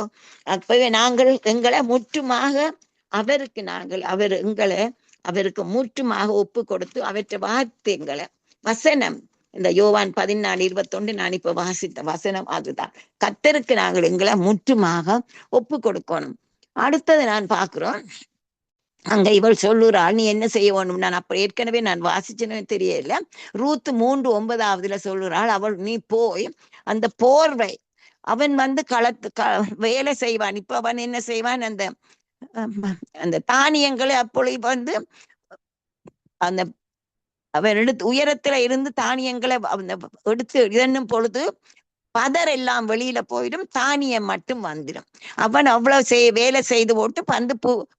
அப்பவே நாங்கள் எங்களை முற்றுமாக அவருக்கு முற்றுமாக ஒப்பு கொடுத்து அவற்றை வார்த்தைங்களை வசனம், இந்த யோவான் 14:21 நான் இப்ப வாசித்த வசனம் அதுதான். கர்த்தருக்கு நாங்கள் எங்களை முற்றுமாக ஒப்பு கொடுக்கணும். அடுத்தது நான் பார்க்கிறோம், அங்க இவள் சொல்லுறாள், நீ என்ன செய்ய வேணும்? நான் அப்ப ஏற்கனவே நான் வாசிச்சேன்னு தெரியல. ரூத் 3:9 சொல்லுறாள், அவள் நீ போய் அந்த போர்வை, அவன் வேலை செய்வான். இப்ப அவன் என்ன செய்வான், அந்த தானியங்களை அப்பொழுது அந்த அவன் உயரத்துல இருந்து தானியங்களை எடுத்து இதன்னும் பொழுது பதர் எல்லாம் வெளியில போயிடும், தானியம் மட்டும் வந்துடும். அவன் அவ்வளவு வேலை செய்து போட்டு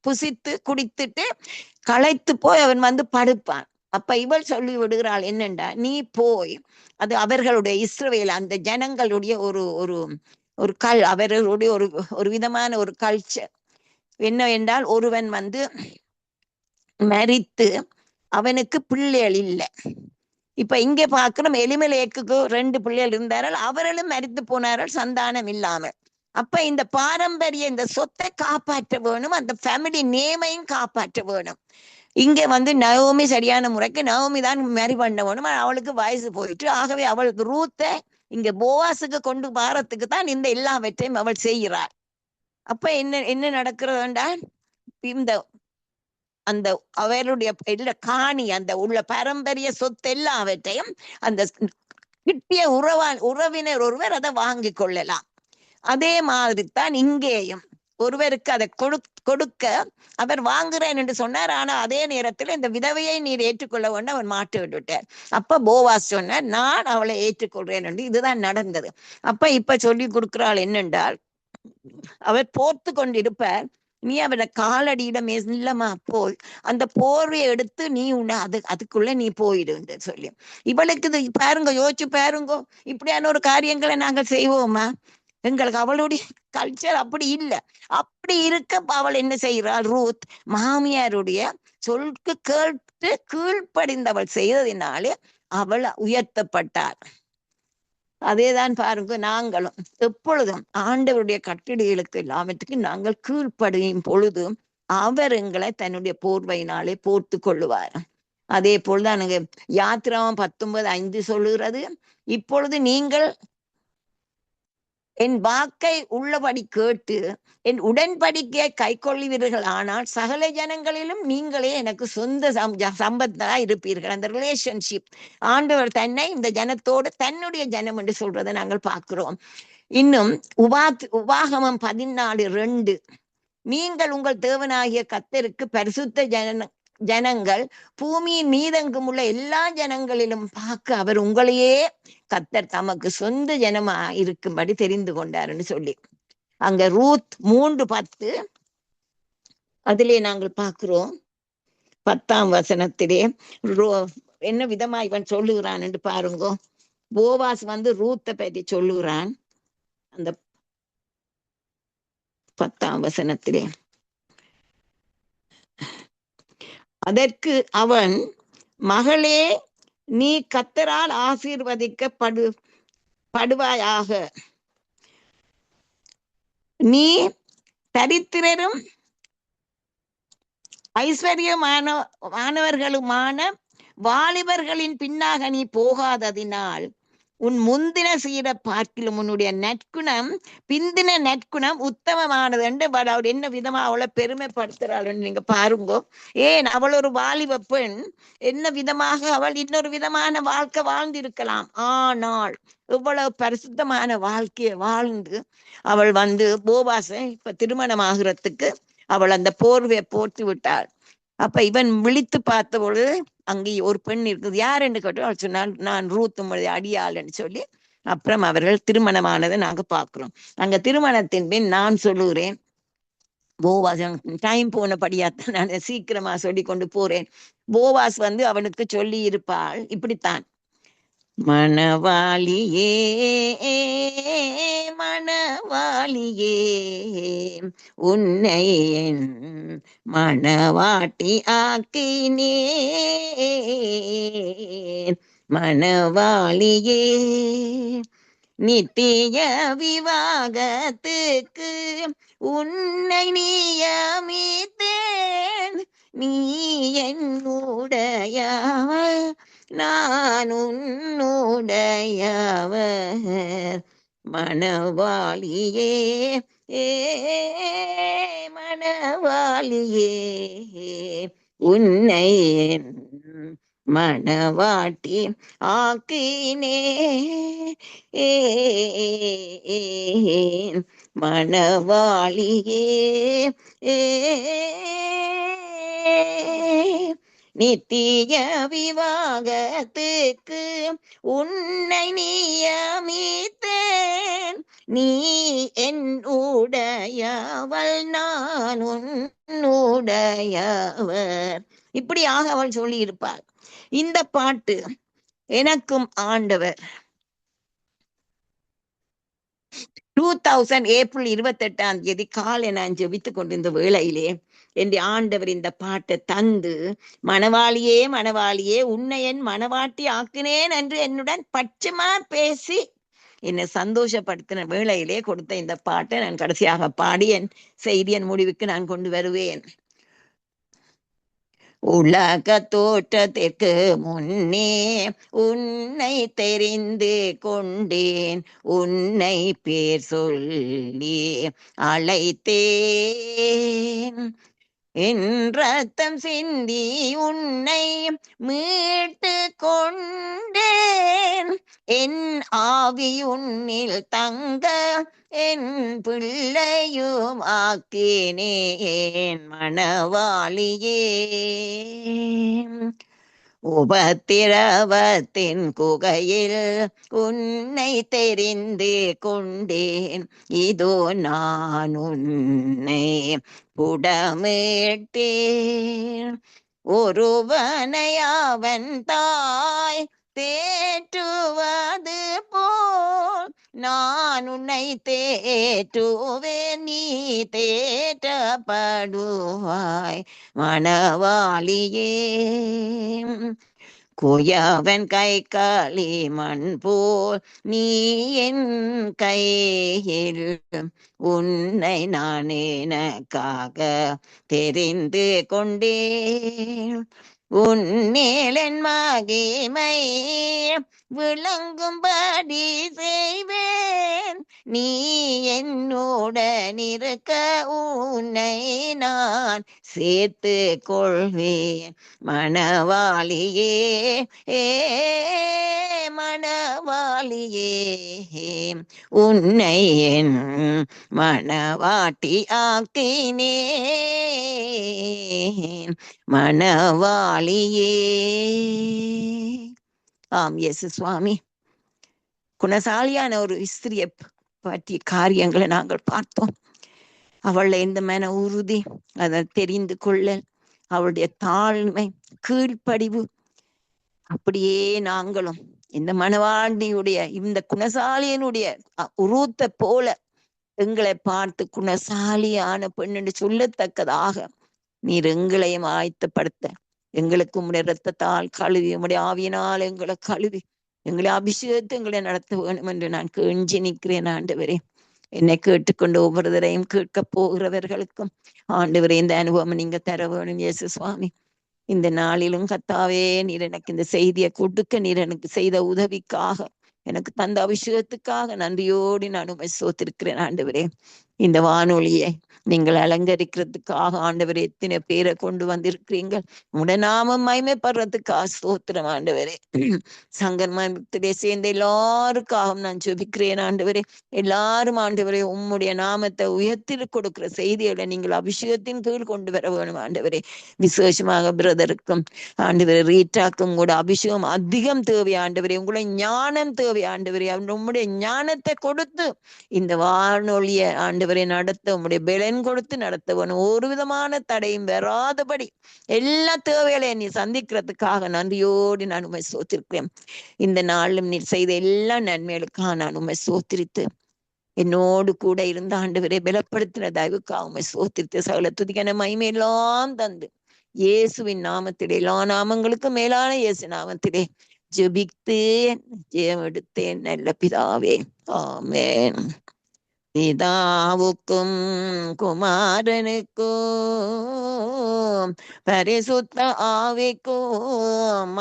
புசித்து குடித்துட்டு களைத்து போய் அவன் படுப்பான். அப்ப இவள் சொல்லி விடுகிறாள், என்னண்டா, நீ போய் அது அவர்களுடைய இஸ்ரவேல் அந்த ஜனங்களுடைய ஒரு ஒரு ஒரு அவர்களுடைய ஒரு விதமான ஒரு கல்ச்சர் என்னவென்றால், ஒருவன் மரித்து அவனுக்கு பிள்ளைகள் இல்லை. இப்ப இங்க பாக்குறோம், எலிமெலேக்குக்கு 2 பிள்ளைகள் இருந்தார்கள், அவர்களும் மரித்து போனார்கள் சந்தானம் இல்லாமல். அப்ப இந்த பாரம்பரிய இந்த சொத்தை காப்பாற்ற வேணும், அந்த ஃபேமிலி நேமையும் காப்பாற்ற வேணும். இங்க நவோமி சரியான முறைக்கு நவோமி தான் மேரி பண்ண வேணும். அவளுக்கு வயசு போயிட்டு, ஆகவே அவளுக்கு ரூத்தை இங்க போவாசுக்கு கொண்டு வாரத்துக்கு தான் இந்த எல்லாவற்றையும் அவள் செய்கிறாள். அப்ப என்ன நடக்கிறதுண்டா, இந்த அந்த அவருடைய காணி, அந்த உள்ள பாரம்பரிய சொத்து எல்லாவற்றையும் அந்த கிட்டிய உறவினர் ஒருவர் அதை வாங்கி கொள்ளலாம். அதே மாதிரி தான் இங்கேயும் ஒருவருக்கு அதை கொடுக்க அவர் வாங்குறேன் என்று சொன்னார். ஆனா அதே நேரத்தில் இந்த விதவையை நீர் ஏற்றுக்கொள்ள வேண்டும் அவன் மாட்டு விட்டுட்டார். அப்ப போவாஸ் சொன்னார், நான் அவளை ஏற்றுக்கொள்றேன் என்று. இதுதான் நடந்தது. அப்ப இப்ப சொல்லி கொடுக்கிறாள் என்னென்றால், அவர் போர்த்து கொண்டிருப்பார், நீ அவரை காலடியிட மெல்லமா போய் அந்த போர்வையை எடுத்து நீ அதுக்குள்ள நீ போயிடுன்னு சொல்லி. இவளுக்கு இது பாருங்க, யோசிச்சு பாருங்க, இப்படியான ஒரு காரியங்களை நாங்கள் செய்வோமா? எங்களுக்கு அவளுடைய கல்ச்சர் அப்படி இல்லை. அப்படி இருக்க அவள் என்ன செய்கிறாள், ரூத் மாமியாருடைய சொல்லுக்கு கேட்டு கீழ்ப்படிந்தவள் செய்ததினாலே அவள் உயர்த்தப்பட்டாள். அதேதான் பாருங்க, நாங்களும் எப்பொழுதும் ஆண்டவருடைய கட்டளைகளுக்கு எல்லாவற்றுக்கும் நாங்கள் கீழ்ப்படியும் பொழுது அவர் எங்களை தன்னுடைய போர்வையினாலே போர்த்து கொள்ளுவார். அதே போல்தான் யாத்திராமம் 19:5 சொல்லுகிறது, இப்பொழுது நீங்கள் என் வாக்கை உள்ளபடி கேட்டு என் உடன்படிக்கையை கை கொள்ளுவீர்கள், ஆனால் சகல ஜனங்களிலும் நீங்களே எனக்கு சொந்த சம்பத்தா இருப்பீர்கள். அந்த ரிலேஷன்ஷிப், ஆண்டவர் தன்னை இந்த ஜனத்தோடு தன்னுடைய ஜனம் என்று சொல்றதை நாங்கள் பார்க்கிறோம். இன்னும் உபாகமம் 14:2, நீங்கள் உங்கள் தேவனாகிய கர்த்தருக்கு பரிசுத்த ஜனங்கள் பூமியின் மீதெங்கும் உள்ள எல்லா ஜனங்களிலும் பார்க்க அவர் உங்களையே கர்த்தர் தமக்கு சொந்த ஜனமா இருக்கும்படி தெரிந்து கொண்டாருன்னு சொல்லி அங்க ரூத் 3:10 அதிலே நாங்கள் பார்க்கிறோம். 10ஆம் வசனத்திலே என்ன விதமா இவன் சொல்லுகிறான் என்று பாருங்க. போவாஸ் ரூத்தை பற்றி சொல்லுகிறான். அந்த 10ஆம் வசனத்திலே, அதற்கு அவன், மகளே, நீ கர்த்தரால் ஆசீர்வதிக்கப்படுவாயாக, நீ தரித்திரரும் ஐஸ்வர்யமானவர்களுமான வாலிபர்களின் பின்னாக நீ போகாததினால் உன் முந்தின சீர பார்க்கிலும் உன்னுடைய நற்குணம் பிந்தின நற்குணம் உத்தமமானது என்று அவள் என்ன விதமா அவளை பெருமைப்படுத்துறாள் நீங்க பாருங்க. ஏன், அவள் ஒரு வாலிப பெண், என்ன விதமாக அவள் இன்னொரு விதமான வாழ்க்கை வாழ்ந்திருக்கலாம், ஆனால் இவ்வளவு பரிசுத்தமான வாழ்க்கையை வாழ்ந்து அவள் போவாசை இப்ப திருமணம் ஆகிறதுக்கு அவள் அந்த போர்வையை போட்டு விட்டாள். அப்ப இவன் விழித்து பார்த்த பொழுது அங்கே ஒரு பெண் இருக்குது. யார் என்று கேட்டு அவள் சொன்னால், நான் ரூத் உம்முடைய அடியாள்ன்னு சொல்லி அப்புறம் அவர்கள் திருமணமானதை நாங்க பார்க்கிறோம். அங்க திருமணத்தின் பின் நான் சொல்லுகிறேன், போவாஸ் டைம் போனபடியாத்தான் நான் சீக்கிரமா சொல்லி கொண்டு போறேன். போவாஸ் அவனுக்கு சொல்லி இருப்பாள் இப்படித்தான்: மணவாளியே மணவாளியே, உன்னை என் மணவாட்டி ஆக்கினேன். மணவாளியே, நித்திய விவாகத்துக்கு உன்னை நியமித்தேன். நீ என்னுடையவள், நான் உன்னுடையவர். மணவாளியே மணவாளியே, உன்னை மணவாட்டி ஆக்கினே. மணவாளியே நித்திய விவாகத்துக்கு உன்னை நியமித்தேன். நீ என் உடையவள், நான் உன்னுடையவர். இப்படியாக அவள் சொல்லி இருப்பாள். இந்த பாட்டு எனக்கும் ஆண்டவர் 2000 ஏப்ரல் 28 காலை நான் ஜெபித்துக் கொண்டிருந்த வேளையிலே என் ஆண்டவர் இந்த பாட்டை தந்து, மணவாளியே மணவாளியே, உன்னை என் மணவாட்டி ஆக்கினேன் என்று என்னுடன் பட்சமா பேசி என்னை சந்தோஷப்படுத்தின வேளையிலே கொடுத்த இந்த பாட்டை நான் கடைசியாக பாடி என் செய்தியின் முடிவுக்கு நான் கொண்டு வருவேன். உலக தோற்றத்திற்கு முன்னே உன்னை தெரிந்து கொண்டேன், உன்னை பேர் சொல்லி அழைத்தேன். என் ரத்தம் சிந்தி உன்னை மீட்டு கொண்டேன். என் ஆவி உன்னில் தங்க என் பிள்ளையும் ஆக்கினேன். மணவாளியே, உபத்திரவத்தின் குகையில் உன்னை தெரிந்து கொண்டேன். இதோ நான் உன்னை புடமிட்டேன். ஒருவனை அவன் தாய் தேற்றுவது போல் நான் உன்னை தேற்றுவேன், நீ தேற்றப்படுவாய். மணவாளியே, குயவன் கை களிமண் போல் நீ என் கையில், உன்னை நான் எனக்காக தெரிந்து கொண்டேன். உன்னில் என் மகிமை விளங்கும்படி செய்வேன். நீ என்னுடன் இருக்க உன்னை நான் சேர்த்து கொள்வேன். மணவாளியே மணவாளியே, உன்னை என் மணவாட்டி ஆக்கினேன். மணவாளியே. ஆம் இயேசு சுவாமி, குணசாலியான ஒரு ஸ்திரியை பற்றிய காரியங்களை நாங்கள் பார்த்தோம். அவள இந்த மன உறுதி, அதை தெரிந்து கொள்ளல், அவளுடைய தாழ்மை, கீழ்ப்படிவு, அப்படியே நாங்களும் இந்த மணவாண்டியுடைய இந்த குணசாலியனுடைய உருவத்தை போல எங்களை பார்த்து குணசாலியான பெண் என்று சொல்லத்தக்கதாக நீர் எங்களையும் ஆயத்தப்படுத்த, எங்களுக்கு உம்முடைய இரத்தத்தால் கழுவி, உம்முடைய ஆவியினால் எங்களை கழுவி, எங்களை அபிஷேகத்தை எங்களை நடத்த வேணும் என்று நான் கெஞ்சி நிற்கிறேன். ஆண்டவரே, என்னை கேட்டுக்கொண்டு ஒவ்வொருவரையும் கேட்க போகிறவர்களுக்கும் ஆண்டவரே இந்த அனுபவம் நீங்க தர வேணும். இயேசு சுவாமி, இந்த நாளிலும் கத்தாவே நீர் எனக்கு இந்த செய்தியை கொடுக்க, நீர் எனக்கு செய்த உதவிக்காக, எனக்கு தந்த அபிஷேகத்துக்காக நன்றியோடு நான் உம்மை ஸ்தோத்திரிக்கிறேன். ஆண்டவரே, இந்த வானொலியை நீங்கள் அலங்கரிக்கிறதுக்காக ஆண்டவரே எத்தனை பேரை கொண்டு வந்திருக்கிறீங்க. உடனாம மகிமைப்படுறதுக்காக ஸ்தோத்திரம். ஆண்டவரே, சங்கமத்திலே சேர்ந்த எல்லாருக்காகவும் நான் ஜெபிக்கிறேன். ஆண்டவரே, எல்லாரும் ஆண்டவரே உம்முடைய நாமத்தை உயர்த்தி கொடுக்கிற செய்திகளை நீங்கள் அபிஷேகத்தின் கீழ் கொண்டு வர வேணும். ஆண்டவரே, விசேஷமாக பிரதருக்கும் ஆண்டவரே ரீட்டாக்கும் கூட அபிஷேகம் அதிகம் தேவை. ஆண்டவரே, உங்களுடைய ஞானம் தேவை. ஆண்டவரே, உம்முடைய ஞானத்தை கொடுத்து இந்த வானொலியை ஆண்டவரே ஆண்டவரை நடத்த உம்முடைய பெலன் கொடுத்து நடத்த வேணும். ஒரு விதமான தடையும் வராதபடி எல்லா தேவைகளையும் நீ சந்திக்கிறதுக்காக நன்றியோடு நான் உண்மை சோத்திருக்கிறேன். இந்த நாளிலும் நீர் செய்த எல்லா நன்மைகளுக்காக நான் உண்மை சோத்திரித்து என்னோடு கூட இருந்த ஆண்டவரை பலப்படுத்தின தயவுக்காக உண்மை சோத்திரித்து சகல துதிக்கான மகிமையெல்லாம் தந்து இயேசுவின் நாமத்திலே எல்லா நாமங்களுக்கும் மேலான இயேசு நாமத்திலே ஜெபித்து ஜெயம் எடுத்தேன் நல்ல பிதாவே. ஆமென். பிதாவுக்கும் குமாரனுக்கும் பரிசுத்த ஆவிக்கும்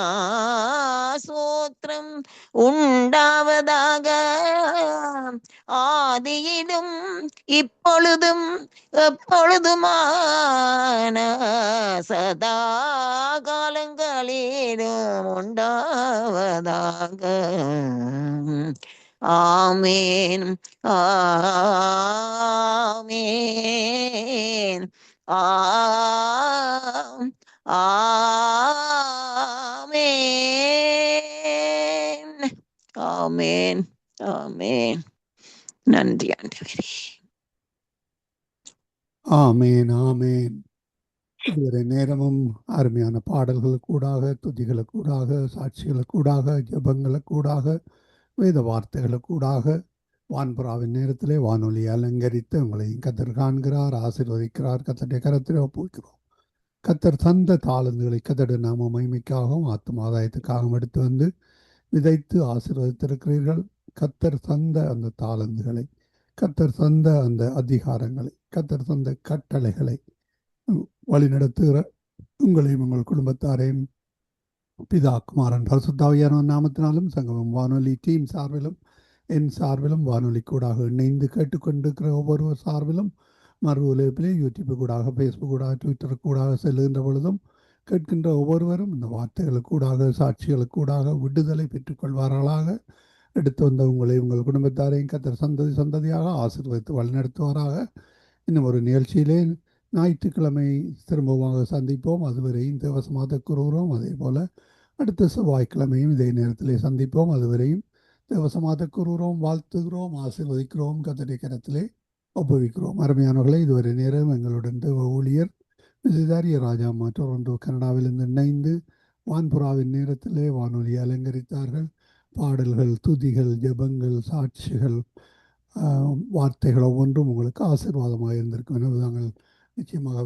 சோத்திரம் உண்டாவதாக ஆதியிலும் இப்பொழுதும் எப்பொழுதுமான சதா காலங்களிலும் உண்டாவதாக. ஆமென். ஆமென். ஆமென். ஆமென். ஆமென். நன்றி ஆண்டவரே. ஆமேன் ஆமேன். இதுவரை நேரமும் அருமையான பாடல்களுக்கூடாக, துதிகளுக்கூடாக, சாட்சிகளுக்கூடாக, ஜெபங்களுக்கூடாக, வேத வார்த்தைகளுக்கூடாக வான்புறாவின் நேரத்திலே வானொலி அலங்கரித்து உங்களையும் கத்தர் காண்கிறார், ஆசீர்வதிக்கிறார். கத்தருடைய கரத்திலே ஒப்புவிக்கிறோம். கத்தர் தந்த தாளந்துகளை கத்தருடைய நாம மகிமைக்காகவும் ஆத்மாதாயத்துக்காகவும் எடுத்து வந்து விதைத்து ஆசீர்வதித்திருக்கிறீர்கள். கத்தர் தந்த அந்த தாளந்துகளை, கத்தர் தந்த அந்த அதிகாரங்களை, கத்தர் தந்த கட்டளைகளை வழிநடத்துகிற உங்களையும் உங்கள் குடும்பத்தாரையும் பிதா குமாரன் பரிசுத்தாவியான நாமத்தினாலும் சங்கமம் வானொலி டீம் சார்பிலும் என் சார்பிலும் வானொலி கூடாக இணைந்து கேட்டுக்கொண்டிருக்கிற ஒவ்வொருவர் சார்பிலும் மறு ஒலிப்பிலே யூடியூப் கூடாக, ஃபேஸ்புக் கூடாக, ட்விட்டர் கூடாக செல்லுகின்ற பொழுதும் கேட்கின்ற ஒவ்வொருவரும் இந்த வார்த்தைகளுக்கூடாக, சாட்சிகளுக்கூடாக விடுதலை பெற்றுக்கொள்வார்களாக. எடுத்து வந்த உங்களை உங்கள் குடும்பத்தாரையும் கத்தர் சந்ததி சந்ததியாக ஆசீர்வதித்து வழிநடத்துவாராக. இன்னும் ஒரு நிகழ்ச்சியிலே ஞாயிற்றுக்கிழமை திரும்பமாக சந்திப்போம். அதுவரையும் தேவசமாக கூறுகிறோம். அதே போல் அடுத்த செவ்வாய்க்கிழமையும் இதே நேரத்திலே சந்திப்போம். அதுவரையும் தேவசமாக கூறுகிறோம், வாழ்த்துகிறோம், ஆசீர்வதிக்கிறோம், கத்தருடைய கரத்திலே ஒப்புவிக்கிறோம். அருமையானவர்களை, இதுவரை நேரம் எங்களுடன் தேவ ஊழியர் மிசிதாரிய ராஜா டொரண்டோ கனடாவிலிருந்து இணைந்து வான்புறாவின் நேரத்திலே வானொலி அலங்கரித்தார்கள். பாடல்கள், துதிகள், ஜெபங்கள், சாட்சிகள், வார்த்தைகள் ஒவ்வொன்றும் உங்களுக்கு ஆசீர்வாதமாக இருந்திருக்கும் எனவே நாங்கள் நிச்சயமாக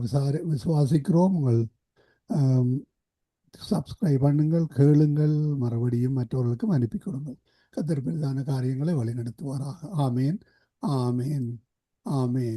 விசுவாசிக்கிறோம். உங்கள் சப்ஸ்கிரைப் பண்ணுங்கள், கேளுங்கள், மறுபடியும் மற்றவர்களுக்கும் அனுப்பி கொடுங்கள். கத்தர் பெரிதான காரியங்களை வழிநடத்துவாராக. ஆமேன். ஆமேன். ஆமேன்.